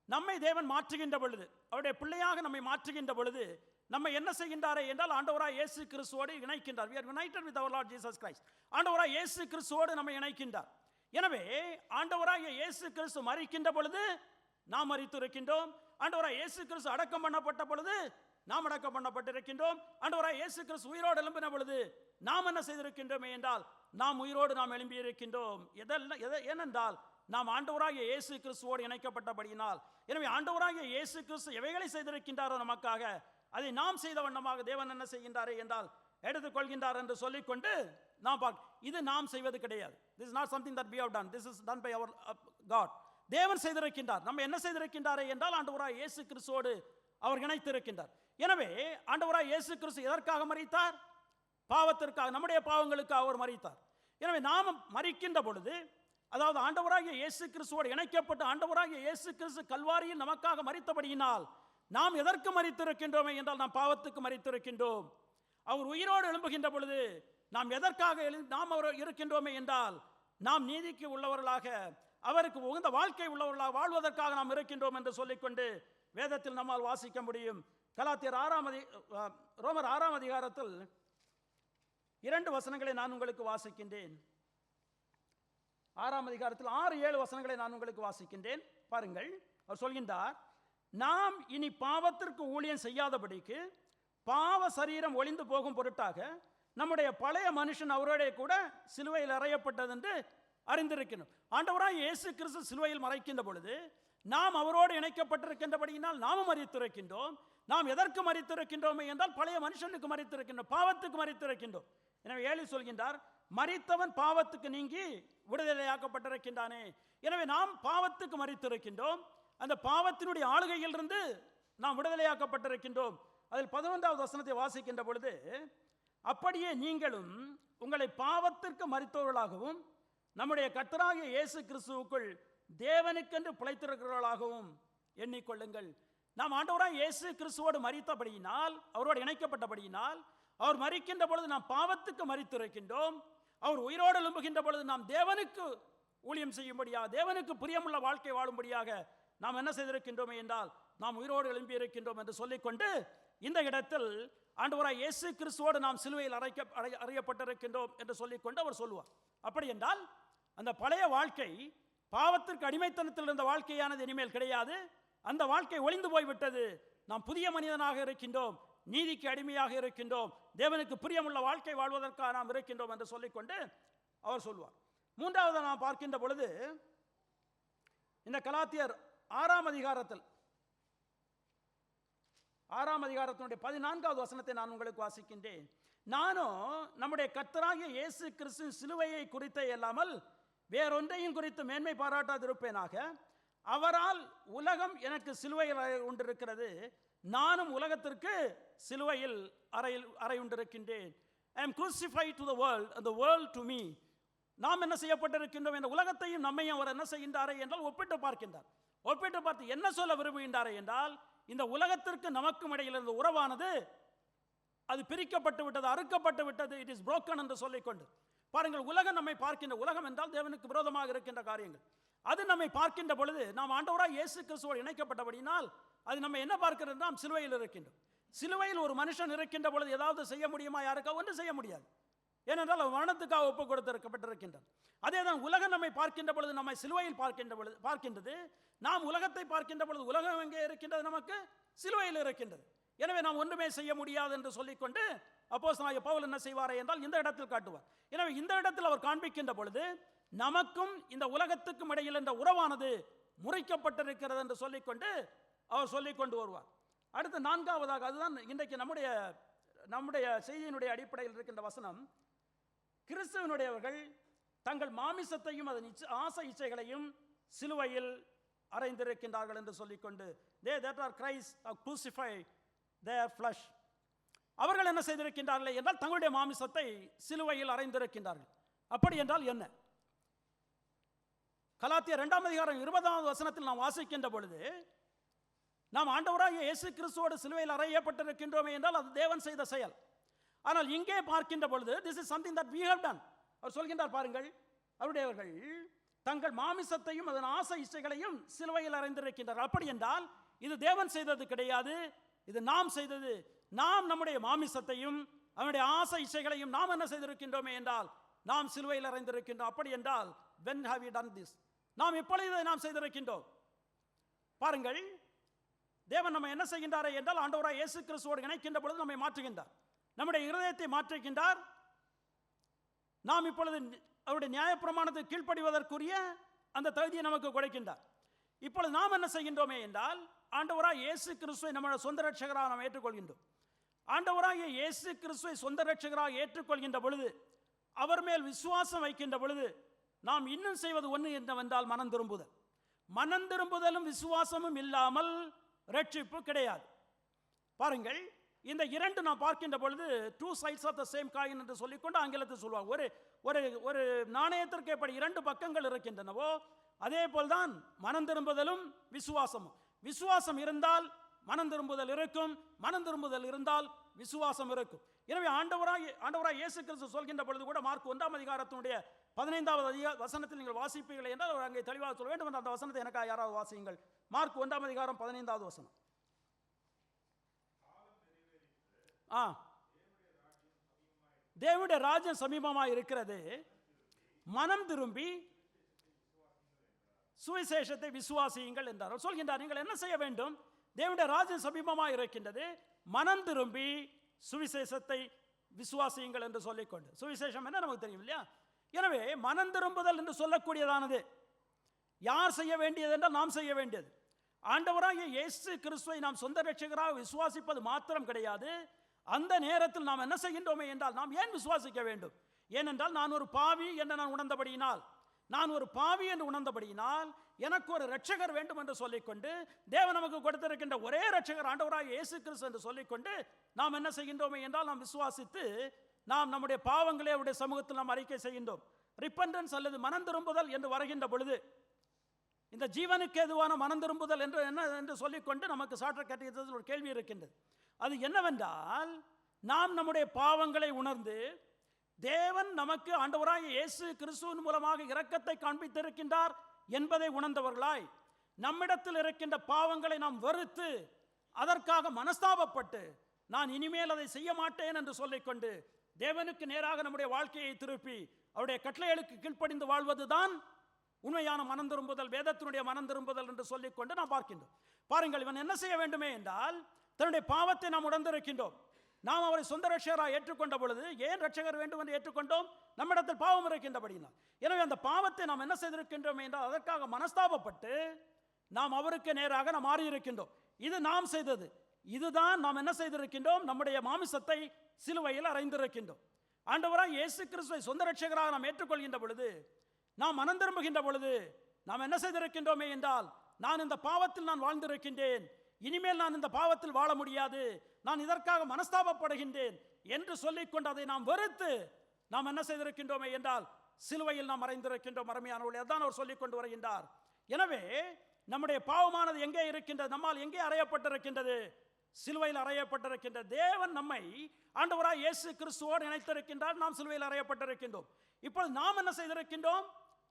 நம்மை தேவன் மாற்றுகின்ற பொழுது, அவருடைய பிள்ளையாக நம்மை மாற்றுகின்ற பொழுது நம்ம என்ன செய்கின்றாரே என்றால் ஆண்டவராய் இயேசு கிறிஸ்துவோடு இணைக்கின்றார். we are united with our Lord Jesus Christ. ஆண்டவராய் இயேசு கிறிஸ்துவோடு நம்மை இணைக்கின்றார். எனவே ஆண்டவராகிய இயேசு கிறிஸ்து மரிக்கின்ற பொழுது நாம் மரித்திருக்கின்றோம். ஆண்டவராய் இயேசு கிறிஸ்து அடக்கம் பண்ணப்பட்ட பொழுது நாம் அடக்கம் பண்ணப்பட்டிருக்கின்றோம். ஆண்டவராய் இயேசு கிறிஸ்து உயிரோடு எழும்பின பொழுது நாம் என்ன செய்திருக்கின்றோமே என்றால் நாம் உயிரோடு நாம் எழும்பி இருக்கின்றோம். ஏனென்றால் நாம் ஆண்டவராகிய இயேசு கிறிஸ்துவோடு இணைக்கப்பட்டபடியினால். எனவே ஆண்டவராகிய இயேசு கிறிஸ்து எவைகளை செய்திருக்கின்றாரோ நமக்காக, அதை நாம் செய்த வண்ணமாக தேவன் என்ன செய்கின்றாரே என்றால் எடுத்துக்கொள்கின்றார் என்று சொல்லிக்கொண்டு நாம் இது நாம் செய்வது கிடையாது. This is not something that we have done. This is done by our God. தேவன் செய்திருக்கின்றார். நம்ம என்ன செய்திருக்கின்றாரே என்றால் ஆண்டவராகிய இயேசு கிறிஸ்துவோடு அவர் இணைத்திருக்கின்றார். எனவே ஆண்டவராகிய இயேசு கிறிஸ்து எதற்காக மரித்தார்? பாவத்திற்காக, நம்முடைய பாவங்களுக்காக அவர் மரித்தார். எனவே நாம் மரிக்கின்ற பொழுது, அதாவது ஆண்டவராகிய இயேசு கிறிஸ்துவோடு இணைக்கப்பட்டு ஆண்டவராகிய இயேசு கிறிஸ்து கல்வாரியில் நமக்காக மரித்தபடியினால் நாம் எதற்கு மரித்திருக்கின்றோமே என்றால் நாம் பாவத்துக்கு மரித்திருக்கின்றோம். அவர் உயிரோடு எழும்புகின்ற பொழுது நாம் எதற்காக நாம் அவர் இருக்கின்றோமே என்றால் நாம் நீதிக்கு உள்ளவர்களாக, அவருக்கு உகந்த வாழ்க்கை உள்ளவர்களாக வாழ்வதற்காக நாம் இருக்கின்றோம் என்று சொல்லிக்கொண்டு வேதத்தில் நம்மால் வாசிக்க முடியும். கலாத்தியர் ரோமர் 6 அதிகாரத்தில் 2 வசனங்களை நான் உங்களுக்கு வாசிக்கின்றேன். 6 அதிகாரத்தில் 6-7 வசனங்களை நான் உங்களுக்கு வாசிக்கின்றேன். பாருங்கள், அவர் சொல்கின்றார், நாம் இனி பாவத்திற்கு ஊழியம் செய்யாதபடிக்கு பாவ சரீரம் ஒளிந்து போகும் பொருட்டாக நம்முடைய பழைய மனுஷன் அவரோட கூட சிலுவையில் அறையப்பட்டது என்று அறிந்திருக்கணும். ஆண்டவராய் இயேசு கிறிஸ்து சிலுவையில் மறைக்கின்ற பொழுது நாம் அவரோடு இணைக்கப்பட்டிருக்கின்றபடியினால் நாமும் மரித்திருக்கின்றோம். நாம் எதற்கு மரித்திருக்கின்றோமே என்றால் பழைய மனுஷனுக்கு மரித்திருக்கின்றோம், பாவத்துக்கு மரித்திருக்கின்றோம். எனவே 7 சொல்கின்றார், மரித்தவன் பாவத்துக்கு நீங்கி விடுதலையாக்கப்பட்டிருக்கின்றானே. எனவே நாம் பாவத்துக்கு மரித்திருக்கின்றோம், அந்த பாவத்தினுடைய ஆளுகையிலிருந்து நாம் விடுதலையாக்கப்பட்டிருக்கின்றோம். அதில் 11வது வசனத்தை வாசிக்கின்ற பொழுது, அப்படியே நீங்களும் உங்களை பாவத்திற்கு மரித்தவர்களாகவும் நம்முடைய கர்த்தராகிய இயேசு கிறிஸ்துவுக்குள் தேவனுக்கென்று பிழைத்திருக்கிறவர்களாகவும் எண்ணிக்கொள்ளுங்கள். நாம் ஆண்டவராய் இயேசு கிறிஸ்துவோடு மரித்தபடியினால், அவரோடு இணைக்கப்பட்டபடியினால், அவர் மரிக்கின்ற பொழுது நாம் பாவத்துக்கு மரித்திருக்கின்றோம். அவர் உயிரோடு எழும்புகின்ற பொழுது நாம் தேவனுக்கு ஊழியம் செய்யும்படியாக, தேவனுக்கு பிரியமுள்ள வாழ்க்கை வாழும்படியாக நாம் என்ன செய்திருக்கின்றோமே என்றால் நாம் உயிரோடு எழும்பி இருக்கின்றோம் என்று சொல்லிக்கொண்டு இந்த இடத்தில் ஆண்டவராய் இயேசு கிறிஸ்துவோடு நாம் சிலுவையில் அறையப்பட்டிருக்கின்றோம் என்று சொல்லிக்கொண்டு அவர் சொல்லுவார். அப்படி என்றால் அந்த பழைய வாழ்க்கை, பாவத்திற்கு அடிமைத்தனத்தில் இருந்த வாழ்க்கையானது இனிமேல் கிடையாது. அந்த வாழ்க்கை ஒளிந்து போய்விட்டது. நாம் புதிய மனிதனாக இருக்கின்றோம், நீதிக்கு அடிமையாக இருக்கின்றோம், தேவனுக்கு பிரியமுள்ள வாழ்க்கை வாழ்வதற்காக நாம் இருக்கின்றோம் என்று சொல்லிக்கொண்டு அவர் சொல்வார். 3வது நாம் பார்க்கின்ற பொழுது இந்த கலாத்தியர் 6 அதிகாரத்தில் 6 அதிகாரத்தினுடைய 14வது வசனத்தை நான் உங்களுக்கு வாசிக்கின்றேன். நானும் நம்முடைய கர்த்தராகிய இயேசு கிறிஸ்து சிலுவையை குறித்தே அல்லாமல் வேறொன்றையும் குறித்து மேன்மை பாராட்டாதிருப்பேனாக. அவரால் உலகம் எனக்கு சிலுவையில் உண்டிருக்கிறது, நானும் உலகத்திற்கு சிலுவையில் அறை உண்டிருக்கின்றேன். I am crucified to the world and the world to me. நாம் என்ன செய்யப்பட்டிருக்கின்றோம் என்ற உலகத்தையும் நம்மையும் அவர் என்ன செய்கின்றாரே என்றால் ஒப்பிட்டு பார்க்கின்றார். ஒப்பிட்டு பார்த்து என்ன சொல்ல விரும்புகின்றாரே என்றால், இந்த உலகத்திற்கு நமக்கும் இடையில் இருந்த உறவானது அது பிரிக்கப்பட்டு விட்டது, அறுக்கப்பட்டு விட்டது, இட் இஸ் broken என்று சொல்லிக்கொண்டு பாருங்கள். உலகம் நம்மை பார்க்கின்ற, உலகம் என்றால் தேவனுக்கு விரோதமாக இருக்கின்ற காரியங்கள், அது நம்மை பார்க்கின்ற பொழுது நாம் ஆண்டவராய் இயேசு கிறிஸ்துவோடு இணைக்கப்பட்டபடினால் அது நம்ம என்ன பார்க்கிறது, நாம் சிலுவையில் இருக்கின்றோம். சிலுவையில் ஒரு மனுஷன் இருக்கின்ற பொழுது ஏதாவது செய்ய முடியுமா? யாருக்காக ஒன்றும் செய்ய முடியாது. ஏனென்றால் அவர் மரணத்துக்காக ஒப்பு கொடுத்திருக்கப்பட்டிருக்கின்றார். அதே தான் உலகம் நம்மை பார்க்கின்ற பொழுது, நம்மை சிலுவையில் பார்க்கின்றது. நாம் உலகத்தை பார்க்கின்ற பொழுது உலகம் எங்கே இருக்கின்றது? நமக்கு சிலுவையில் இருக்கின்றது. எனவே நாம் ஒன்றுமே செய்ய முடியாது என்று சொல்லிக்கொண்டு அப்போஸ்தலனாகிய பவுல் என்ன செய்வாரே என்றால் இந்த இடத்தில் காட்டுவார். எனவே இந்த இடத்தில் அவர் காண்பிக்கின்ற பொழுது நமக்கும் இந்த உலகத்துக்கும் இடையில் இந்த உறவானது முறிக்கப்பட்டிருக்கிறது என்று சொல்லிக்கொண்டு அவர் சொல்லிக்கொண்டு வருவார். அடுத்து 4வதாக, அதுதான் இன்றைக்கு நம்முடைய செய்தியினுடைய அடிப்படையில் இருக்கின்ற வசனம், கிறிஸ்துவனுடையவர்கள் தங்கள் மாமிசத்தையும் அதன் ஆசை இச்சைகளையும் சிலுவையில் அறைந்திருக்கின்றார்கள் என்று சொல்லிக்கொண்டு, they that are Christ have crucified their flesh. அவர்கள் என்ன செய்திருக்கின்றார்கள் என்றால் தங்களுடைய மாமிசத்தை சிலுவையில் அறைந்திருக்கின்றார்கள். அப்படி என்றால் என்ன? கலாத்தியர் 2 அதிகாரம் 20வது வசனத்தில் நாம் வாசிக்கின்ற பொழுது, நாம் ஆண்டவராகிய இயேசு கிறிஸ்துவோடு சிலுவையில் அறையப்பட்டிருக்கின்றோமே என்றால் அது தேவன் செய்த செயல். ஆனால் இங்கே பார்க்கின்ற பொழுது this is something that we have done. அவர் சொல்கின்றார் பாருங்கள், அவருடையவர்கள் தங்கள் மாமிசத்தையும் அதன் ஆசை இச்சைகளையும் சிலுவையில் அறைந்திருக்கின்றார். அப்படி என்றால் இது தேவன் செய்தது கிடையாது, இது நாம் செய்தது. நாம் நம்முடைய மாமிசத்தையும் அவனுடைய ஆசை இச்சைகளையும் நாம் என்ன செய்திருக்கின்றோமே என்றால் நாம் சிலுவையில் அறைந்திருக்கின்றோம். அப்படி என்றால் when have we done this? நாம் எப்பொழுது நாம் செய்திருக்கின்றோம்? பாருங்கள், தேவன் நம்ம என்ன செய்கின்றாரே என்றால் ஆண்டவராய் இயேசு கிறிஸ்துவோடு இணைக்கின்ற பொழுது நம்மை மாற்றுகின்றார், நம்முடைய இருதயத்தை மாற்றுகின்றார். நாம் இப்பொழுது அவருடைய நியாயப்பிரமாணத்தை கீழ்ப்படிவதற்குரிய அந்த தகுதியை நமக்கு கொடுக்கின்றார். இப்பொழுது நாம் என்ன செய்கின்றோமே என்றால் ஆண்டவராய் இயேசு கிறிஸ்துவை நம்முடைய சொந்த ரட்சகராக நாம் ஏற்றுக்கொள்கின்றோம். ஆண்டவராகிய இயேசு கிறிஸ்துவை சொந்த ரட்சகராக ஏற்றுக்கொள்கின்ற பொழுது, அவர் மேல் விசுவாசம் வைக்கின்ற பொழுது நாம் இன்னும் செய்வது ஒன்று என்னவென்றால் மனம் திரும்புதல். மனம் திரும்புதலும் விசுவாசமும் இல்லாமல் ரட்சிப்பு கிடையாது. பாருங்கள், இந்த இரண்டு நாம் பார்க்கின்ற பொழுது two sides of the same coin என்று சொல்லிக்கொண்டு ஆங்கிலத்தில் சொல்வாங்க. ஒரு ஒரு ஒரு நாணயத்திற்கு எப்படி 2 பக்கங்கள் இருக்கின்றனவோ அதே போல்தான் மனம் திரும்புதலும் விசுவாசமும். விசுவாசம் இருந்தால் மனம் திரும்புதல் இருக்கும். மனம் திரும்புதல் இருந்தால் விசுவாசம் இருக்கும். எனவே ஆண்டவராய் இயேசு கிறிஸ்து சொல்கின்ற பொழுது கூட மார்க் 1ஆம் அதிகாரத்தினுடைய 15வது வசனத்தில் நீங்கள் வாசிப்பீர்கள் என்றால் அவர் அங்கே தெளிவாக சொல்ல வேண்டும் என்ற அந்த வசனத்தை எனக்காக யாராவது வாசியுங்கள். மார்க் 1ஆம் அதிகாரம் 15வது வசனம். தேவனுடைய ராஜ்யம் சமீபமாக இருக்கிறது, மனம் திரும்பி சுவிசேஷத்தை விசுவாசியுங்கள் என்றார். சொல்கின்றார், நீங்கள் என்ன செய்ய வேண்டும்? தேவனுடைய ராஜ்யம் சமீபமாக இருக்கின்றது, மனம் திரும்பி சுவிசேஷத்தை விசுவாசியுங்கள் என்று சொல்லிக்கொண்டு. சுவிசேஷம் என்ன நமக்கு தெரியும் இல்லையா? எனவே மனம் திரும்புதல் என்று சொல்லக்கூடியதானது யார் செய்ய வேண்டியது என்றால் நாம் செய்ய வேண்டியது. ஆண்டவராகிய இயேசு கிறிஸ்துவை நாம் சொந்த இரட்சகராக விசுவாசிப்பது மாத்திரம் கிடையாது. அந்த நேரத்தில் நாம் என்ன செய்கின்றோமே என்றால், நாம் ஏன் விசுவாசிக்க வேண்டும்? ஏனென்றால் நான் ஒரு பாவி என்று நான் உணர்ந்தபடியினால், எனக்கு ஒரு இரட்சகர் வேண்டும் என்று சொல்லிக்கொண்டு, தேவன் நமக்கு கொடுத்திருக்கின்ற ஒரே இரட்சகர் ஆண்டவராகிய இயேசு கிறிஸ்து என்று சொல்லிக்கொண்டு நாம் என்ன செய்கின்றோமே என்றால், நாம் விசுவாசித்து நாம் நம்முடைய பாவங்களை அவருடைய சமூகத்தில் நாம் அறிக்கை செய்கின்றோம். ரிப்பெண்டன்ஸ் அல்லது மனம் திரும்புதல் என்று வருகின்ற பொழுது, இந்த ஜீவனுக்கு எதுவான மனம் திரும்புதல் என்று என்ன என்று சொல்லிக்கொண்டு நமக்கு சாற்ற கட்டியத்தில் ஒரு கேள்வி இருக்கின்றது. அது என்னவென்றால், நாம் நம்முடைய பாவங்களை உணர்ந்து தேவன் நமக்கு ஆண்டவராகிய இயேசு கிறிஸ்துவின் மூலமாக இரக்கத்தை காண்பித்திருக்கின்றார் என்பதை உணர்ந்தவர்களாய், நம்மிடத்தில் இருக்கின்ற பாவங்களை நாம் வெறுத்து அதற்காக மனஸ்தாபப்பட்டு நான் இனிமேல் அதை செய்ய மாட்டேன் என்று சொல்லிக்கொண்டு தேவனுக்கு நேராக நம்முடைய வாழ்க்கையை திருப்பி அவருடைய கட்டளைகளுக்கு கீழ்ப்படிந்து வாழ்வதுதான் உண்மையான மனம் திரும்புதல், வேதத்தினுடைய மனம் திரும்புதல் என்று சொல்லிக்கொண்டு நாம் பார்க்கின்றோம். பாருங்கள், இவன் என்ன செய்ய வேண்டுமே என்றால், தன்னுடைய பாவத்தை நாம் உணர்ந்திருக்கின்றோம். நாம் அவரை சொந்த ரட்சகராக ஏற்றுக்கொண்ட பொழுது, ஏன் ரட்சகர் வேண்டும் என்று ஏற்றுக்கொண்டோம்? நம்மிடத்தில் பாவம் இருக்கின்றபடினால். எனவே அந்த பாவத்தை நாம் என்ன செய்திருக்கின்றோம் என்றால், அதற்காக மனஸ்தாபப்பட்டு நாம் அவருக்கு நேராக நாம் மாறியிருக்கின்றோம். இது நாம் செய்தது. இதுதான் நாம் என்ன செய்திருக்கின்றோம்? நம்முடைய மாமிசத்தை சிலுவையில் அறைந்திருக்கின்றோம். ஆண்டவராய் இயேசு கிறிஸ்துவை சொந்த ரட்சகராக நாம் ஏற்றுக்கொள்கின்ற பொழுது, நாம் மனம் திரும்புகின்ற பொழுது நாம் என்ன செய்திருக்கின்றோமே என்றால், நான் இந்த பாவத்தில் நான் வாழ்ந்திருக்கின்றேன், இனிமேல் நான் இந்த பாவத்தில் வாழ முடியாது, நான் இதற்காக மனஸ்தாபப்படுகின்றேன் என்று சொல்லிக்கொண்டு அதை நாம் வெறுத்து நாம் என்ன செய்திருக்கின்றோமே என்றால், சிலுவையில் நாம் அறைந்திருக்கின்றோம். அருமையானவர்களே, அதான் அவர் சொல்லிக் கொண்டு வருகின்றார். எனவே நம்முடைய பாவமானது எங்கே இருக்கின்றது? நம்மால் எங்கே அறையப்பட்டிருக்கின்றது? சிலுவையில் அறையப்பட்டிருக்கின்றது. தேவன் நம்மை ஆண்டவராய் இயேசு கிறிஸ்துவோடு இணைத்திருக்கின்றார். நாம் சிலுவையில் அறையப்பட்டிருக்கின்றோம். இப்பொழுது நாம் என்ன செய்திருக்கின்றோம்?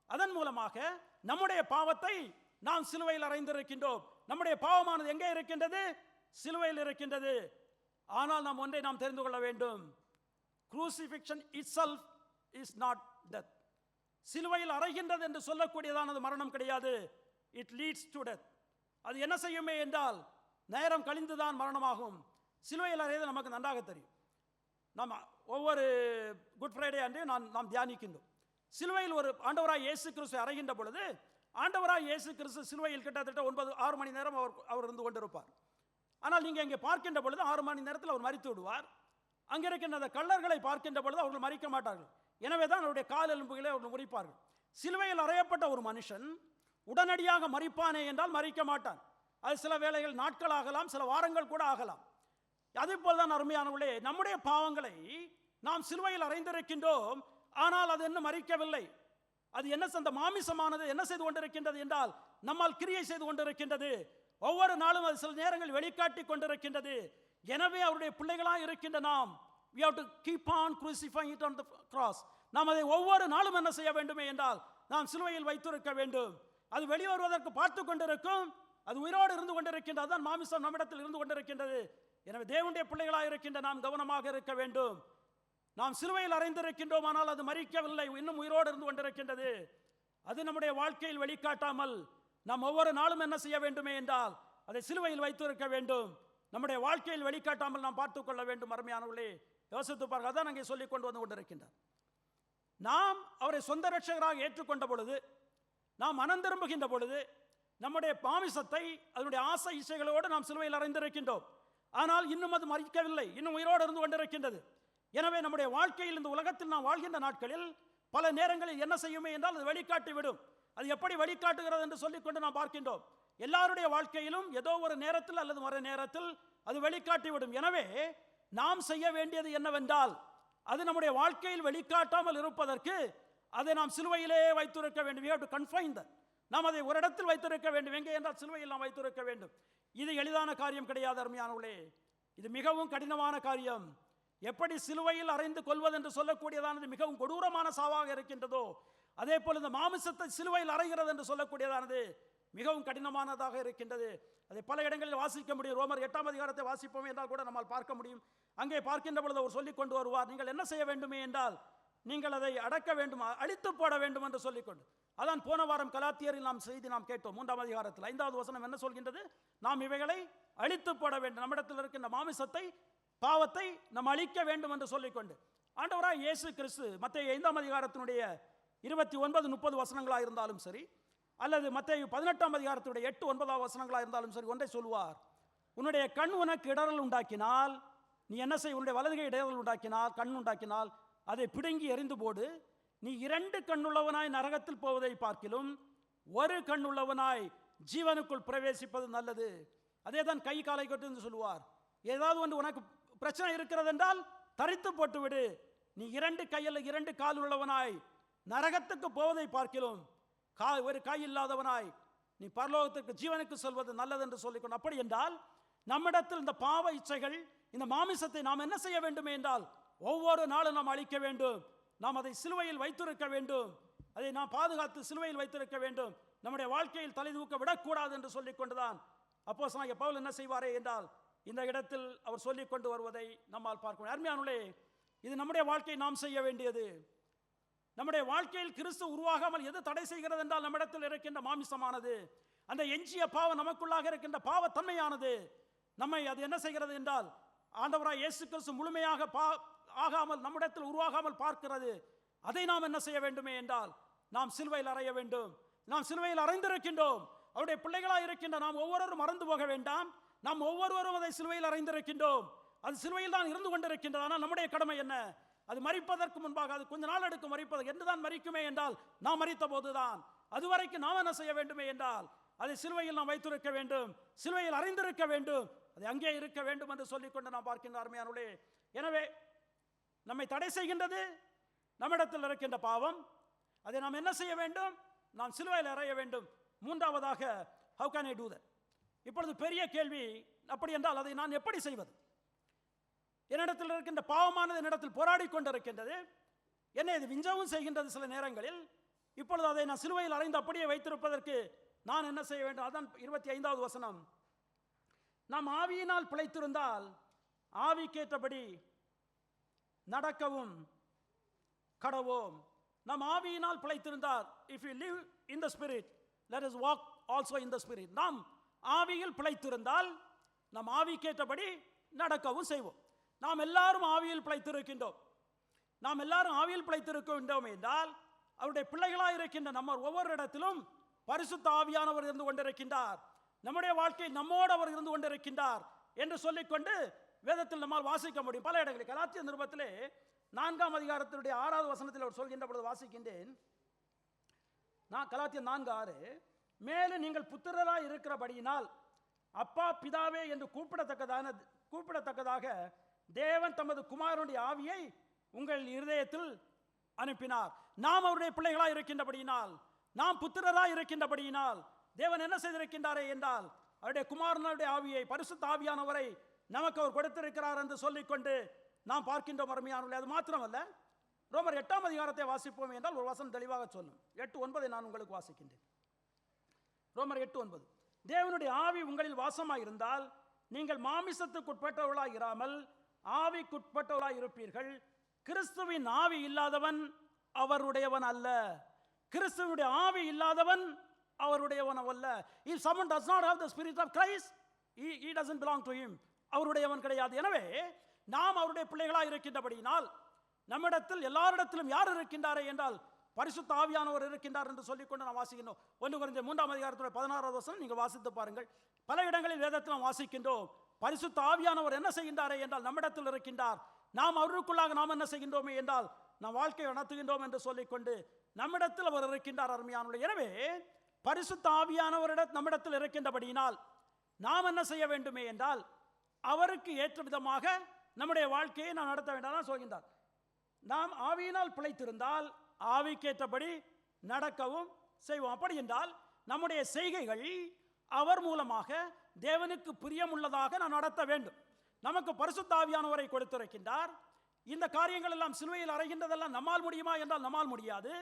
அதன் மூலமாக நம்முடைய பாவத்தை நாம் சிலுவையில் அறைந்திருக்கின்றோம். நம்முடைய பாவமானது எங்கே இருக்கின்றது? சிலுவையில் இருக்கின்றது. ஆனால் நாம் ஒன்றை நாம் தெரிந்து கொள்ள வேண்டும். crucifixion itself is not death. சிலுவையில் அறைகின்றது என்று சொல்லக்கூடியதானது மரணம் கிடையாது. it leads to death. அது என்ன செய்யுமே என்றால், நேரம் கழிந்துதான் மரணமாகும். சிலுவையில் அறையது நமக்கு நன்றாக தெரியும். நாம் ஒவ்வொரு குட் ஃப்ரைடே அன்று நாம் தியானிக்கின்றோம். சிலுவையில் ஒரு ஆண்டவராய் இயேசு கிறிஸ்து அறைகின்ற பொழுது, ஆண்டவராய் இயேசு கிறிஸ்து சிலுவையில் கிட்டத்தட்ட 9-6 மணி நேரம் அவர் இருந்து கொண்டிருப்பார். ஆனால் நீங்கள் இங்கே பார்க்கின்ற பொழுது 6 மணி நேரத்தில் அவர் மரித்து விடுவார். அங்கே இருக்கின்ற அந்த கள்ளர்களை பார்க்கின்ற பொழுது அவர்கள் மறிக்க மாட்டார்கள். எனவே தான் அவருடைய கால் எலும்புகளை அவர்கள் முறிப்பார்கள். சிலுவையில் அறையப்பட்ட ஒரு மனுஷன் உடனடியாக மறிப்பானே என்றால் மறிக்க மாட்டான். அது சில வேளைகள் நாட்கள் ஆகலாம், சில வாரங்கள் கூட ஆகலாம். அதே போல்தான் அருமையானவர்களே, நம்முடைய பாவங்களை நாம் சிலுவையில் அறைந்திருக்கின்றோம். ஆனால் அது இன்னும் மறிக்கவில்லை. அது என்ன, அந்த மாமிசமானது என்ன செய்து கொண்டிருக்கின்றது என்றால், நம்மால் கிரியை செய்து கொண்டிருக்கின்றது. ஒவ்வொரு நாளும் அது சில நேரங்கள் வெளிக்காட்டி கொண்டிருக்கின்றது. எனவே அவருடைய பிள்ளைகளாக இருக்கின்ற நாம், we have to keep on crucifying it on the cross. நாம் அதை ஒவ்வொரு நாளும் என்ன செய்ய வேண்டுமே என்றால், நாம் சிலுவையில் வைத்திருக்க வேண்டும். அது வெளிவருவதற்கு பார்த்து கொண்டிருக்கும். அது உயிரோடு இருந்து கொண்டிருக்கின்றது. அதுதான் மாமிசம் நம்மிடத்தில் இருந்து கொண்டிருக்கின்றது. எனவே தேவனுடைய பிள்ளைகளாக இருக்கின்ற நாம் கவனமாக இருக்க வேண்டும். நாம் சிலுவையில் அறைந்திருக்கின்றோம், ஆனால் அது மறிக்கவில்லை, இன்னும் உயிரோடு இருந்து கொண்டிருக்கின்றது. அது நம்முடைய வாழ்க்கையில் வெளிக்காட்டாமல் நாம் ஒவ்வொரு நாளும் என்ன செய்ய வேண்டுமே என்றால், அதை சிலுவையில் வைத்திருக்க வேண்டும். நம்முடைய வாழ்க்கையில் வெளிக்காட்டாமல் நாம் பார்த்துக் கொள்ள வேண்டும். அருமையானவர்களே, யோசித்து பாருங்கள். அதான் அங்கே சொல்லிக் கொண்டு வந்து கொண்டிருக்கின்றார். நாம் அவரை சொந்த ரட்சகராக ஏற்றுக்கொண்ட பொழுது, நாம் மனம் திரும்புகின்ற பொழுது, நம்முடைய மாமிசத்தை அதனுடைய ஆசை இச்சைகளோடு நாம் சிலுவையில் அறைந்திருக்கின்றோம். ஆனால் இன்னும் அது மறிக்கவில்லை, இன்னும் உயிரோடு இருந்து கொண்டிருக்கின்றது. எனவே நம்முடைய வாழ்க்கையில், இந்த உலகத்தில் நாம் வாழ்கின்ற நாட்களில் பல நேரங்களில் என்ன செய்யுமே என்றால் அது வெளிக்காட்டி விடும். அது எப்படி வெளிக்காட்டுகிறது என்று சொல்லிக்கொண்டு நாம் பார்க்கின்றோம். எல்லாருடைய வாழ்க்கையிலும் ஏதோ ஒரு நேரத்தில் அல்லது மறு நேரத்தில் அது வெளிக்காட்டி விடும். எனவே நாம் செய்ய வேண்டியது என்னவென்றால், அது நம்முடைய வாழ்க்கையில் வெளிக்காட்டாமல் இருப்பதற்கு அதை நாம் சிலுவையிலே வைத்திருக்க வேண்டும். We have to confine that. நாம் அதை ஒரு இடத்தில் வைத்திருக்க வேண்டும். எங்கே என்றால் சிலுவையில் நாம் வைத்திருக்க வேண்டும். இது எளிதான காரியம் கிடையாது அருமையானவர்களே. இது மிகவும் கடினமான காரியம். எப்படி சிலுவையில் அறைந்து கொள்வது என்று சொல்லக்கூடியதானது மிகவும் கொடூரமான சாவாக இருக்கின்றதோ, அதே போல இந்த மாமிசத்தை சிலுவையில் அறைகிறது என்று சொல்லக்கூடியதானது மிகவும் கடினமானதாக இருக்கின்றது. அதை பல இடங்களில் வாசிக்க முடியும். ரோமர் 8ஆம் அதிகாரத்தை வாசிப்போம் என்றால் கூட நம்மால் பார்க்க முடியும். அங்கே பார்க்கின்ற பொழுது அவர் சொல்லிக் கொண்டு வருவார், நீங்கள் என்ன செய்ய வேண்டுமே என்றால் நீங்கள் அதை அடக்க வேண்டும், அழித்து போட வேண்டும் என்று சொல்லிக்கொண்டு. அதான் போன வாரம் கலாத்தியரில் நாம் கேட்டோம். 3ஆம் அதிகாரத்தில் 5வது வசனம் என்ன சொல்கின்றது? நாம் இவைகளை அழித்து போட வேண்டும், நம்மிடத்தில் இருக்கின்ற மாமிசத்தை, பாவத்தை நாம் அழிக்க வேண்டும் என்று சொல்லிக்கொண்டு ஆண்டவராய் இயேசு கிறிஸ்து மத்தேயு 5ஆம் அதிகாரத்தினுடைய 29-30 வசனங்களாக இருந்தாலும் சரி, அல்லது மத்தேயு 18ஆம் அதிகாரத்துடைய 8-9 வசனங்களாக இருந்தாலும் சரி, ஒன்றை சொல்வார், உன்னுடைய கண் உனக்கு இடரல் உண்டாக்கினால் நீ என்ன செய், உன்னுடைய வலதுகை இடரல் உண்டாக்கினால், கண் உண்டாக்கினால் அதை பிடுங்கி எறிந்து போடு. நீ 2 கண்ணுள்ளவனாய் நரகத்தில் போவதை பார்க்கிலும் 1 கண்ணுள்ளவனாய் ஜீவனுக்குள் பிரவேசிப்பது நல்லது. அதே தான் கை காலை கொட்டு என்று சொல்லுவார். ஏதாவது ஒன்று உனக்கு பிரச்சனை இருக்கிறது என்றால் தரித்து போட்டுவிடு. நீ 2 கையில் 2 கால் உள்ளவனாய் நரகத்துக்கு போவதை பார்க்கிலும் ஒரு கை இல்லாதவனாய் நீ பரலோகத்திற்கு ஜீவனுக்கு செல்வது நல்லது என்று சொல்லிக்கொண்டு, அப்படி என்றால் நம்மிடத்தில் இந்த பாவ இச்சைகள், இந்த மாமிசத்தை நாம் என்ன செய்ய வேண்டும் என்றால் ஒவ்வொரு நாளும் நாம் அழிக்க வேண்டும். நாம் அதை சிலுவையில் வைத்திருக்க வேண்டும். அதை நாம் பாதுகாத்து சிலுவையில் வைத்திருக்க வேண்டும். நம்முடைய வாழ்க்கையில் தலை தூக்க விடக்கூடாது என்று சொல்லிக் கொண்டுதான் அப்போஸ்தலனாகிய பவுல் என்ன செய்வாரே என்றால் இந்த இடத்தில் அவர் சொல்லிக் கொண்டு வருவதை நம்மால் பார்க்கணும். அருமையானவர்களே, இது நம்முடைய வாழ்க்கையை நாம் செய்ய வேண்டியது. நம்முடைய வாழ்க்கையில் கிறிஸ்து உருவாகாமல் எது தடை செய்கிறது என்றால் நம்மிடத்தில் இருக்கின்ற மாமிசமானது, அந்த எஞ்சிய பாவம், நமக்குள்ளாக இருக்கின்ற பாவத்தன்மையானது நம்மை அது என்ன செய்கிறது என்றால் ஆண்டவராய் இயேசு கிறிஸ்து முழுமையாக ஆகாமல் நம்மிடத்தில் உருவாகாமல் பார்க்கிறது. அதை நாம் என்ன செய்ய வேண்டுமே என்றால் நாம் சிலுவையில் அறைய வேண்டும். நாம் சிலுவையில் அறைந்திருக்கின்றோம். அவருடைய பிள்ளைகளாக இருக்கின்ற நாம் ஒவ்வொருவரும் மறந்து போக வேண்டாம். நாம் ஒவ்வொருவரும் அதை சிலுவையில் அறைந்திருக்கின்றோம். அது சிலுவையில் தான் இருந்து கொண்டிருக்கின்றது. ஆனால் நம்முடைய கடமை என்ன? அது மரிப்பதற்கு முன்பாக, அது கொஞ்ச நாள் எடுக்கும் மரிப்பதற்கு, என்றுதான் மரிக்குமே என்றால் நாம் மரித்த போதுதான். அதுவரைக்கும் நாம் என்ன செய்ய வேண்டுமே என்றால் அதை சிலுவையில் நாம் வைத்திருக்க வேண்டும், சிலுவையில் அறைந்திருக்க வேண்டும், அது அங்கே இருக்க வேண்டும் என்று சொல்லிக்கொண்டு நாம் பார்க்கின்ற அருமையானவர்களே. எனவே நம்மை தடை செய்கின்றது நம்மிடத்தில் இருக்கின்ற பாவம். அதை நாம் என்ன செய்ய வேண்டும்? நாம் சிலுவையில் அறைய வேண்டும். மூன்றாவதாக, how can I do that? இப்பொழுது பெரிய கேள்வி, அப்படி என்றால் அதை நான் எப்படி செய்வது? என்னிடத்தில் இருக்கின்ற பாவமானது என்னிடத்தில் போராடி கொண்டிருக்கின்றது, என்னை இது விஞ்சவும் செய்கின்றது சில நேரங்களில். இப்பொழுது அதை நான் சிலுவையில் அறைந்து அப்படியே வைத்திருப்பதற்கு நான் என்ன செய்ய வேண்டும்? அதான் 25வது வசனம், நாம் ஆவியினால் பிழைத்திருந்தால் ஆவிக்கேற்றபடி நடக்கவும் கடவோம். நாம் ஆவியினால் பிழைத்திருந்தால், if we live in the spirit, let us walk also in the spirit. நாம் ஆவியில் பிழைத்திருந்தால் நாம் ஆவிக்கேற்றபடி நடக்கவும் செய்வோம். நாம் எல்லாரும் ஆவியில் பிழைத்திருக்கின்றோம். நாம் எல்லாரும் ஆவியில் பிழைத்திருக்கின்றோம் என்றால் அவருடைய பிள்ளைகளாக இருக்கின்ற நம்ம ஒவ்வொரு இடத்திலும் பரிசுத்த ஆவியானவர் இருந்து கொண்டிருக்கின்றார். நம்முடைய வாழ்க்கை நம்மோடு அவர் இருந்து கொண்டிருக்கின்றார் என்று சொல்லிக்கொண்டு வேதத்தில் நம்மால் வாசிக்க முடியும். பல இடங்களில் கலாத்தியர் நிருபத்திலே 4ஆம் அதிகாரத்தினுடைய 6வது வசனத்தில் அவர் சொல்கின்ற பொழுது வாசிக்கின்றேன். நான் கலாத்தியர் 4:6, மேலும் நீங்கள் புத்திரராய் இருக்கிறபடியினால் அப்பா பிதாவே என்று கூப்பிடத்தக்கதாக தேவன் தமது குமாரனுடைய ஆவியை உங்கள் இருதயத்தில் அனுப்பினார். நாம் அவருடைய பிள்ளைகளாய் இருக்கின்றபடியினால், நாம் புத்திரராய் இருக்கின்றபடியினால் தேவன் என்ன செய்திருக்கின்றாரே என்றால் அவருடைய குமாரனுடைய ஆவியை, பரிசுத்த ஆவியானவரை நமக்கு அவர் கொடுத்திருக்கிறார் என்று சொல்லிக்கொண்டு நாம் பார்க்கின்றோம் அருமையானவர்களே. அது மாத்திரமல்ல, ரோமர் 8ஆம் அதிகாரத்தை வாசிப்போம் என்றால் ஒரு வசனம் தெளிவாக சொல்லும். 8:9 நான் உங்களுக்கு வாசிக்கின்றேன். ரோமர் 8:9, தேவனுடைய ஆவி உங்களில் வாசமாய் இருந்தால் நீங்கள் மாமிசத்துக்குட்பட்டவர்களாய் இராமல் ஆவிக்குட்பட்டவர்களாய் இருப்பீர்கள். கிறிஸ்துவின் ஆவி இல்லாதவன் அவருடையவன் அல்ல. கிறிஸ்துவினுடைய ஆவி இல்லாதவன் அவருடையவன் அல்ல. If someone does not have the spirit of Christ, he doesn't belong to him. அவருடையவன் கிடையாது. எனவே நாம் அவருடைய பிள்ளைகளாக இருக்கின்றபடியினால் நம்மிடத்தில் எல்லாரிடத்திலும் யார் இருக்கின்றாரே என்றால் பரிசுத்த ஆவியானவர் இருக்கின்றார் என்று சொல்லிக்கொண்டு நாம் வாசிக்கின்றோம். 1 கொரிந்தியர் 3ஆம் அதிகாரத்தில் 16வது வசனம் நீங்கள் வாசித்து பாருங்கள். பல இடங்களில் வேதத்தில் நாம் வாசிக்கின்றோம், பரிசுத்த ஆவியானவர் என்ன செய்கின்றாரே என்றால் நம்மிடத்தில் இருக்கின்றார். நாம் அவருக்குள்ளாக நாம் என்ன செய்கின்றோமே என்றால் நாம் வாழ்க்கையை நடத்துகின்றோம் என்று சொல்லிக்கொண்டு நம்மிடத்தில் அவர் இருக்கின்றார் அருமையானவர்களே. எனவே பரிசுத்த ஆவியானவரிடம் நம்மிடத்தில் இருக்கின்றபடியினால் நாம் என்ன செய்ய வேண்டுமே என்றால் அவருக்கு ஏற்ற விதமாக நம்முடைய வாழ்க்கையை நாம் நடத்த வேண்டாம் சொல்கின்றார். நாம் ஆவியினால் பிழைத்திருந்தால் ஆவிக்கேற்றபடி நடக்கவும் செய்வோம். அப்படி என்றால் நம்முடைய செய்கைகள் அவர் மூலமாக தேவனுக்கு பிரியமுள்ளதாக நான் நடத்த வேண்டும். நமக்கு பரிசுத்த ஆவியானவரை கொடுத்திருக்கின்றார். இந்த காரியங்கள் எல்லாம் சிலுவையில் அறைகின்றதெல்லாம் நம்மால் முடியுமா என்றால் நம்மால் முடியாது.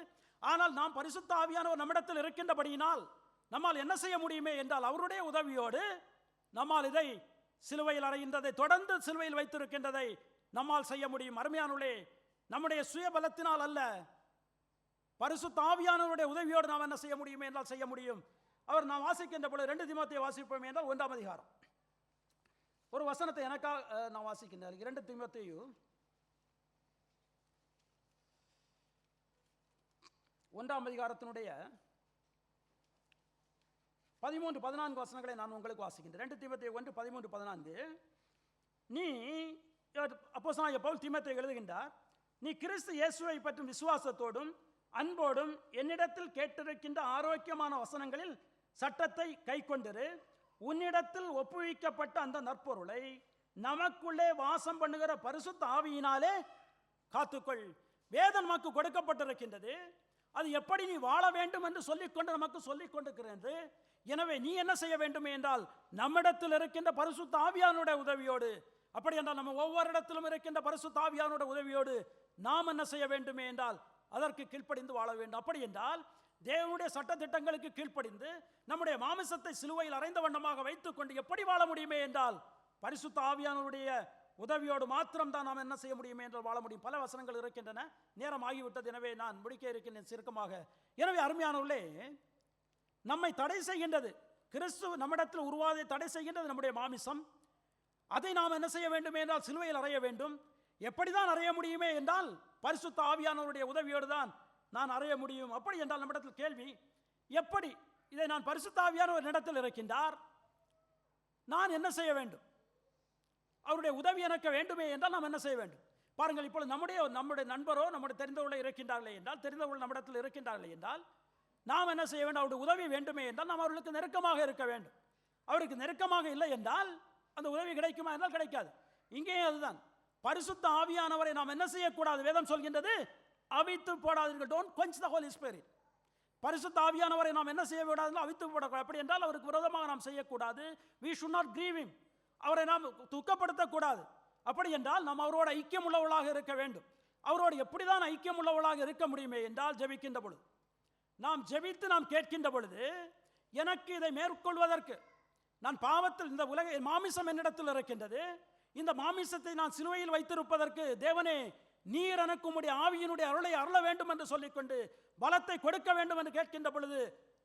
ஆனால் நாம் பரிசுத்த ஆவியானவர் நம்மிடத்தில் இருக்கின்றபடியினால் நம்மால் என்ன செய்ய முடியுமே என்றால் அவருடைய உதவியோடு நம்மால் இதை சிலுவையில் அறைகின்றதை தொடர்ந்து சிலுவையில் வைத்திருக்கின்றதை நம்மால் செய்ய முடியும். அருமையானவர்களே, நம்முடைய சுய பலத்தினால் அல்ல, பரிசுத்த ஆவியானவருடைய உதவியோடு நாம் என்ன செய்ய முடியுமே என்றால் செய்ய முடியும். அவர் நாம் வாசிக்கின்ற பொழுது 2 தீமோத்தேயு வாசிப்போம் என்றால் 1ஆம் அதிகாரம் ஒரு வசனத்தை எனக்காக நான் வாசிக்கின்றேன். 2 தீமோத்தேயு 1ஆம் அதிகாரத்தினுடைய 13-14 வசனங்களை நான் உங்களுக்கு வாசிக்கின்றேன். 2 தீமோத்தேயு 1:13-14. நீ அப்போஸ்தலனாகிய பவுல் தீமோத்தேயுவுக்கு எழுதுகின்றார், நீ கிறிஸ்து இயேசுவை பற்றும் விசுவாசத்தோடும் அன்போடும் என்னிடத்தில் கேட்டிருக்கின்ற ஆரோக்கியமான வசனங்களில் சட்டத்தை கைக்கொண்டிரு. உன்னிடத்தில் ஒப்புவிக்கப்பட்ட அந்த நற்பொருளை நமக்குள்ளே வாசம் பண்ணுகிற பரிசுத்த ஆவியினாலே காத்துக்கொள். வேதம் நமக்கு கொடுக்கப்பட்டிருக்கின்றது. அது எப்படி நீ வாழ வேண்டும் என்று சொல்லிக்கொண்டு நமக்கு சொல்லிக் கொண்டிருக்கிறது. எனவே நீ என்ன செய்ய வேண்டும் என்றால் நம்மிடத்தில் இருக்கின்ற பரிசுத்த ஆவியானுடைய உதவியோடு, அப்படி என்றால் நம்ம ஒவ்வொரு இடத்திலும் இருக்கின்ற பரிசுத்த ஆவியானுடைய உதவியோடு நாம் என்ன செய்ய வேண்டுமே என்றால் அதற்கு கீழ்ப்படிந்து வாழ வேண்டும். அப்படி என்றால் தேவனுடைய சட்டத்திட்டங்களுக்கு கீழ்ப்படிந்து நம்முடைய மாமிசத்தை சிலுவையில் அறைந்த வண்ணமாக வைத்துக் கொண்டு எப்படி வாழ முடியுமே என்றால் பரிசுத்த ஆவியானுடைய உதவியோடு மாத்திரம்தான் நாம் என்ன செய்ய முடியுமே என்றால் வாழ முடியும். பல வசனங்கள் இருக்கின்றன, நேரம் ஆகிவிட்டது, எனவே நான் முடிக்க இருக்கின்றேன் சுருக்கமாக. எனவே அருமையானவர்களே, நம்மை தடை செய்கின்றது கிறிஸ்து நம்மிடத்தில் உருவாதை தடை செய்கின்றது நம்முடைய மாமிசம். அதை நாம் என்ன செய்ய வேண்டும் என்றால் சிலுவையில் அறைய வேண்டும். எப்படிதான் அறைய முடியுமே என்றால் பரிசுத்த ஆவியானவருடைய உதவியோடு தான் நான் அறைய முடியும். அப்படி என்றால் நம்மிடத்தில் கேள்வி, எப்படி இதை நான் பரிசுத்த ஆவியானவர் இடத்தில் இருக்கின்றார், நான் என்ன செய்ய வேண்டும்? அவருடைய உதவி எனக்கு வேண்டுமே என்றால் நாம் என்ன செய்ய வேண்டும்? பாருங்கள், இப்பொழுது நம்முடைய நண்பரோ நம்முடைய தெரிந்தவர்கள் இருக்கின்றார்களே என்றால், தெரிந்தவர்கள் நம்மிடத்தில் இருக்கின்றார்களே என்றால் நாம் என்ன செய்ய வேண்டும்? அவருடைய உதவி வேண்டுமே என்றால் நாம் அவர்களுக்கு நெருக்கமாக இருக்க வேண்டும். அவருக்கு நெருக்கமாக இல்லை என்றால் அந்த உதவி கிடைக்குமா என்றால் கிடைக்காது. இங்கேயும் அதுதான், பரிசுத்த ஆவியானவரை நாம் என்ன செய்யக்கூடாது? வேதம் சொல்கின்றது, அவித்து போடாதீர்கள். Don't quench the Holy Spirit. பரிசுத்த ஆவியானவரை நாம் என்ன செய்ய விடாது? அவித்து போடக்கூடாது. அப்படி என்றால் அவருக்கு விரோதமாக நாம் செய்யக்கூடாது. we should not grieve him. அவரை நாம் துக்கப்படுத்தக்கூடாது. அப்படி என்றால் நாம் அவரோட ஐக்கியம் உள்ளவர்களாக இருக்க வேண்டும். அவரோடு எப்படிதான் ஐக்கியம் உள்ளவர்களாக இருக்க முடியுமே என்றால் ஜெபிக்கின்ற பொழுது, நாம் ஜெபித்து நாம் கேட்கின்ற பொழுது, எனக்கு இதை மேற்கொள்வதற்கு நான் பாவத்தில் இந்த உலக மாமிசம் என்னிடத்தில் இருக்கின்றது, இந்த மாமிசத்தை நான் சிலுவையில் வைத்திருப்பதற்கு தேவனே நீர் எனக்கு உம்முடைய ஆவியினுடைய அருளை அருள வேண்டும் என்று சொல்லிக்கொண்டு பலத்தை கொடுக்க வேண்டும் என்று கேட்கின்ற பொழுது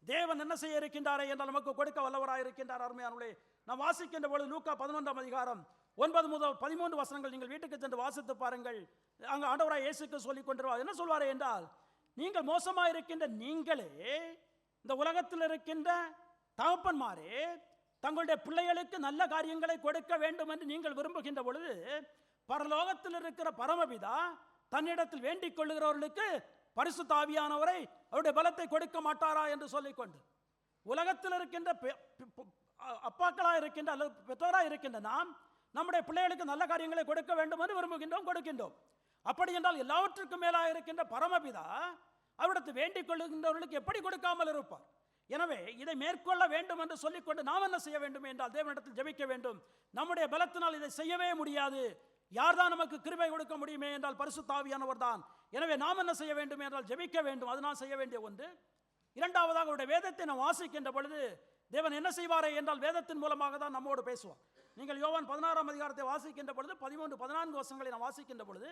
தேவன் என்ன செய்ய இருக்கின்றாரே என்றால் நமக்கு கொடுக்க வல்லவராக இருக்கின்றார். அருமையானவர்களே, நான் வாசிக்கின்ற பொழுது லூக்கா 11ஆம் அதிகாரம் 9 முதல் 13 வசனங்கள் நீங்கள் வீட்டுக்கு சென்று வாசித்து பாருங்கள். அங்கே ஆண்டவராய் இயேசுக்கு சொல்லிக் கொண்டிருவார். என்ன சொல்வாரே என்றால், நீங்கள் மோசமாக இருக்கின்ற நீங்களே, இந்த உலகத்தில் இருக்கின்ற தகப்பன்மாரே தங்களுடைய பிள்ளைகளுக்கு நல்ல காரியங்களை கொடுக்க வேண்டும் என்று நீங்கள் விரும்புகின்ற பொழுது பரலோகத்தில் இருக்கிற பரமபிதா தன்னிடத்தில் வேண்டிக் கொள்ளுகிறவர்களுக்கு பரிசுத்த ஆவியானவரை அவருடைய பலத்தை கொடுக்க மாட்டாரா என்று சொல்லிக்கொண்டு, உலகத்தில் இருக்கின்ற அப்பாக்களாக இருக்கின்ற அல்லது பெற்றோராக இருக்கின்ற நாம் நம்முடைய பிள்ளைகளுக்கு நல்ல காரியங்களை கொடுக்க வேண்டும் என்று விரும்புகின்றோம், கொடுக்கின்றோம். அப்படி என்றால் எல்லாவற்றுக்கும் மேலாக இருக்கின்ற பரமபிதா அவரிடத்தில் வேண்டிக் கொள்ளுகின்றவர்களுக்கு எப்படி கொடுக்காமல் இருப்பார்? எனவே இதை மேற்கொள்ள வேண்டும் என்று சொல்லிக்கொண்டு நாம் என்ன செய்ய வேண்டும் என்றால் தேவனிடத்தில் ஜெபிக்க வேண்டும். நம்முடைய பலத்தினால் இதை செய்யவே முடியாது. யார்தான் நமக்கு கிருபை கொடுக்க முடியுமே என்றால் பரிசுத்த ஆவியானவர் தான். எனவே நாம் என்ன செய்ய வேண்டும் என்றால் ஜெபிக்க வேண்டும். அதனால் செய்ய வேண்டிய ஒன்று. இரண்டாவதாக அவருடைய வேதத்தை நாம் வாசிக்கின்ற பொழுது தேவன் என்ன செய்வாரே என்றால் வேதத்தின் மூலமாக தான் நம்மோடு பேசுவார். நீங்கள் யோவான் 16ஆம் அதிகாரத்தை வாசிக்கின்ற பொழுது 13-14 வசனங்களை நாம் வாசிக்கின்ற பொழுது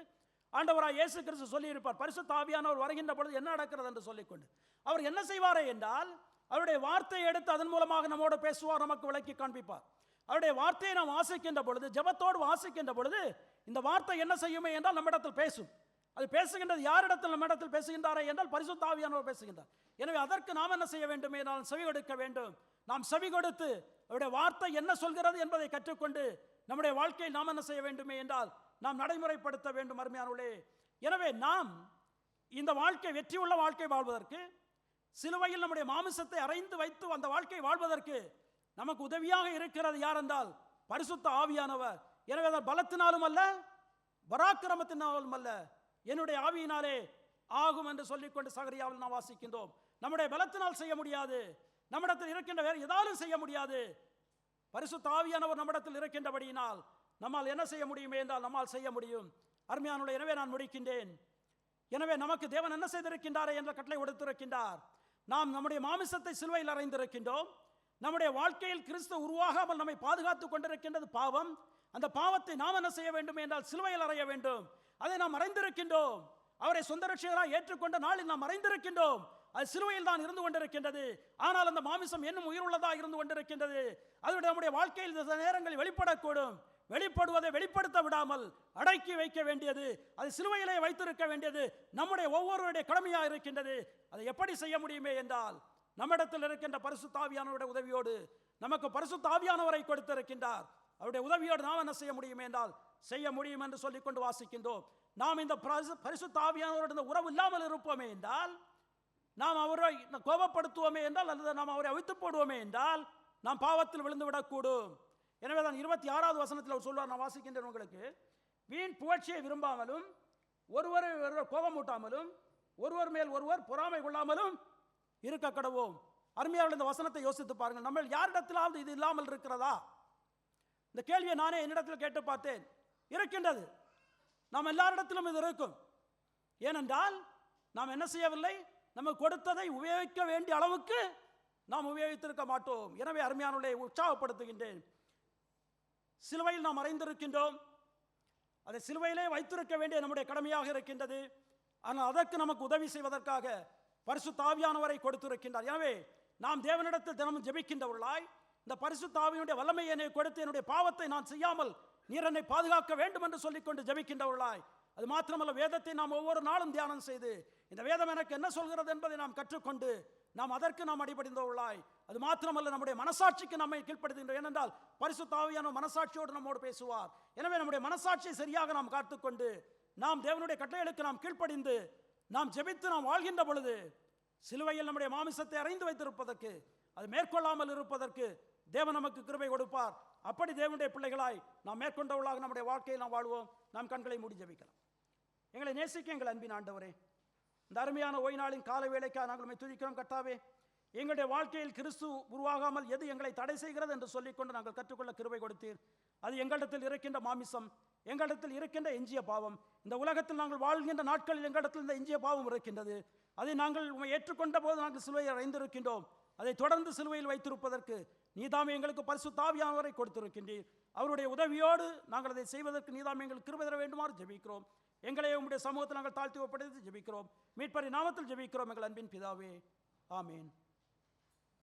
ஆண்டவராய் இயேசு கிறிஸ்து சொல்லியிருப்பார், பரிசுத்த ஆவியானவர் வருகின்ற பொழுது என்ன நடக்கிறது என்று சொல்லிக்கொண்டு அவர் என்ன செய்வாரே என்றால் அவருடைய வார்த்தையை எடுத்து அதன் மூலமாக நம்மோடு பேசுவார், நமக்கு விளக்கி காண்பிப்பார். அவருடைய வார்த்தையை நாம் வாசிக்கின்ற பொழுது, ஜெபத்தோடு வாசிக்கின்ற பொழுது இந்த வார்த்தை என்ன செய்யுமே என்றால் நம்மிடத்தில் பேசும். அது பேசுகின்றது யாரிடத்தில்? நம்மிடத்தில் பேசுகின்றாரே என்றால் பரிசுத்த ஆவியானவர் பேசுகின்றார். எனவே அதற்கு நாம் என்ன செய்ய வேண்டும் என்றால் செவி கொடுக்க வேண்டும். நாம் செவி கொடுத்து அவருடைய வார்த்தை என்ன சொல்கிறது என்பதை கற்றுக்கொண்டு நம்முடைய வாழ்க்கையில் நாம் என்ன செய்ய வேண்டுமே என்றால் நாம் நடைமுறைப்படுத்த வேண்டும். அருமையானவர்களே, எனவே நாம் இந்த வாழ்க்கை வெற்றியுள்ள வாழ்க்கை வாழ்வதற்கு, சிலுவையில் நம்முடைய மாமிசத்தை அறைந்து வைத்து அந்த வாழ்க்கை வாழ்வதற்கு நமக்கு உதவியாக இருக்கிறது யார் என்றால் பரிசுத்த ஆவியானவர். எனவே அதன் பலத்தினாலும் அல்ல, பராக்கிரமத்தினாலும் அல்ல, என்னுடைய ஆவியினாலே ஆகும் என்று சொல்லிக்கொண்டு சகரியாவில் நாம் வாசிக்கின்றோம். நம்முடைய பலத்தினால் செய்ய முடியாது, நம்மிடத்தில் இருக்கின்ற வேறு ஏதாலும் செய்ய முடியாது. பரிசுத்த ஆவியானவர் நம்மிடத்தில் இருக்கின்றபடியினால் நம்மால் என்ன செய்ய முடியுமே என்றால் நம்மால் செய்ய முடியும். அருமையானவர்களே, எனவே நான் முடிக்கின்றேன். எனவே நமக்கு தேவன் என்ன செய்திருக்கின்றாரே என்ற கட்டளை கொடுத்திருக்கின்றார். நாம் நம்முடைய மாமிசத்தை சிலுவையில் அறைந்திருக்கின்றோம். நம்முடைய வாழ்க்கையில் கிறிஸ்து உருவாகாமல் நம்மை பாதுகாத்துக் கொண்டிருக்கின்றது பாவம். அந்த பாவத்தை நாம் என்ன செய்ய வேண்டும் என்றால் சிலுவையில் அறைய வேண்டும். அதை நாம் மறைந்திருக்கின்றோம். அவரை சொந்த ரட்சகராக ஏற்றுக்கொண்ட நாளில் நாம் மறைந்திருக்கின்றோம். அது சிலுவையில் தான் இருந்து கொண்டிருக்கின்றது. ஆனால் அந்த மாமிசம் இன்னும் உயிருள்ளதாக இருந்து கொண்டிருக்கின்றது. அதோடு நம்முடைய வாழ்க்கையில் சில நேரங்களில் வெளிப்படக்கூடும். வெளிப்படுவதை வெளிப்படுத்த விடாமல் அடக்கி வைக்க வேண்டியது, அது சிலுவையிலே வைத்திருக்க வேண்டியது நம்முடைய ஒவ்வொருவருடைய கடமையாக இருக்கின்றது. அதை எப்படி செய்ய முடியுமே என்றால் நம்மிடத்தில் இருக்கின்ற பரிசுத்த ஆவியானவருடைய உதவியோடு, நமக்கு பரிசுத்த ஆவியானவரை கொடுத்திருக்கின்றார். அவருடைய உதவியோடு நாம் என்ன செய்ய முடியுமே என்றால் செய்ய முடியும் என்று சொல்லிக்கொண்டு வாசிக்கின்றோம். நாம் இந்த பரிசுத்த ஆவியானவரோடு இந்த உறவு இல்லாமல் இருப்போமே என்றால், நாம் அவரை கோபப்படுத்துவோமே என்றால், அல்லது நாம் அவரை அவித்து போடுவோமே என்றால் நாம் பாவத்தில் விழுந்து விடக்கூடும். எனவே தான் 26வது வசனத்தில் அவர் சொல்வார், நான் வாசிக்கின்றேன் உங்களுக்கு. வீண் புகழ்ச்சியை விரும்பாமலும், ஒருவரை ஒருவர் கோபமூட்டாமலும், ஒருவர் மேல் ஒருவர் பொறாமை கொள்ளாமலும் இருக்க கடவோம். அருமையாளர்கள், இந்த வசனத்தை யோசித்து பாருங்கள். நம்ம யாரிடத்திலாவது இது இல்லாமல் இருக்கிறதா? இந்த கேள்வியை நானே என்னிடத்தில் கேட்டு பார்த்தேன். இருக்கின்றது. நாம் எல்லாரிடத்திலும் இது இருக்கும். ஏனென்றால் நாம் என்ன செய்யவில்லை? நமக்கு கொடுத்ததை உபயோகிக்க வேண்டிய அளவுக்கு நாம் உபயோகித்திருக்க மாட்டோம். எனவே அருமையானவர்களை உற்சாகப்படுத்துகின்றேன். சிலுவையில் நாம் மறைந்திருக்கின்றோம். அதை சிலுவையிலே வைத்திருக்க வேண்டிய நம்முடைய கடமையாக இருக்கின்றது. ஆனால் அதற்கு நமக்கு உதவி செய்வதற்காக பரிசுத்த ஆவியானவரை கொடுத்திருக்கின்றார். எனவே நாம் தேவனிடத்தில் தினமும் ஜெபிக்கின்றவர்களாய், இந்த பரிசுத்த ஆவியினுடைய வல்லமையை என்னை கொடுத்து என்னுடைய பாவத்தை நான் செய்யாமல் நீர் என்னை பாதுகாக்க வேண்டும் என்று சொல்லிக்கொண்டு ஜெபிக்கின்றவர்களாய், அது மாத்திரமல்ல, வேதத்தை நாம் ஒவ்வொரு நாளும் தியானம் செய்து இந்த வேதம் எனக்கு என்ன சொல்கிறது என்பதை நாம் கற்றுக்கொண்டு நாம் அதற்கு நாம் அடிபடிந்தவர்களாய், அது மாத்திரமல்ல, நம்முடைய மனசாட்சிக்கு நம்மை கீழ்ப்படுத்துகின்றோம். ஏனென்றால் பரிசுத்த ஆவியானவர் மனசாட்சியோடு நம்மோடு பேசுவார். எனவே நம்முடைய மனசாட்சியை சரியாக நாம் காத்துக்கொண்டு நாம் தேவனுடைய கட்டளைகளுக்கு நாம் கீழ்ப்படிந்து நாம் ஜெபித்து நாம் வாழ்கின்ற பொழுது சிலுவையில் நம்முடைய மாமிசத்தை அறைந்து வைத்திருப்பதற்கு, அது மேற்கொள்ளாமல் இருப்பதற்கு தேவன் நமக்கு கிருபை கொடுப்பார். அப்படி தேவனுடைய பிள்ளைகளாய் நாம் மேற்கொண்டவர்களாக நம்முடைய வாழ்க்கையை நாம் வாழ்வோம். நாம் கண்களை மூடி ஜெபிக்கலாம். எங்களை நேசிக்க எங்கள் அன்பின் ஆண்டவரே, இந்த அருமையான ஓய்வு நாளின் கால வேளைக்காக நாங்கள் உம்மை துதிக்கிறோம். கர்த்தாவே, எங்களுடைய வாழ்க்கையில் கிறிஸ்து உருவாகாமல் எது எங்களை தடை செய்கிறது என்று சொல்லிக்கொண்டு நாங்கள் கற்றுக்கொள்ள கிருபை கொடுத்தீர். அது எங்களிடத்தில் இருக்கின்ற மாமிசம், எங்களிடத்தில் இருக்கின்ற எஞ்சிய பாவம். இந்த உலகத்தில் நாங்கள் வாழ்கின்ற நாட்களில் எங்களிடத்தில் இந்த எஞ்சிய பாவம் இருக்கின்றது. அதை நாங்கள் உம்மை ஏற்றுக்கொண்ட போது நாங்கள் சிலுவையை அறைந்திருக்கின்றோம். அதை தொடர்ந்து சிலுவையில் வைத்திருப்பதற்கு நீதாமே எங்களுக்கு பரிசுத்த ஆவியானவரை கொடுத்திருக்கின்றீர். அவருடைய உதவியோடு நாங்கள் அதை செய்வதற்கு நீதாமே எங்களுக்கு கிருபை தர வேண்டுமாறு ஜெபிக்கிறோம். எங்களை உம்முடைய சமூகத்தில் நாங்கள் தாழ்த்தி ஒப்படைத்து ஜெபிக்கிறோம். மீட்பரின் நாமத்தில் ஜெபிக்கிறோம் எங்கள் அன்பின் பிதாவே. ஆமீன்.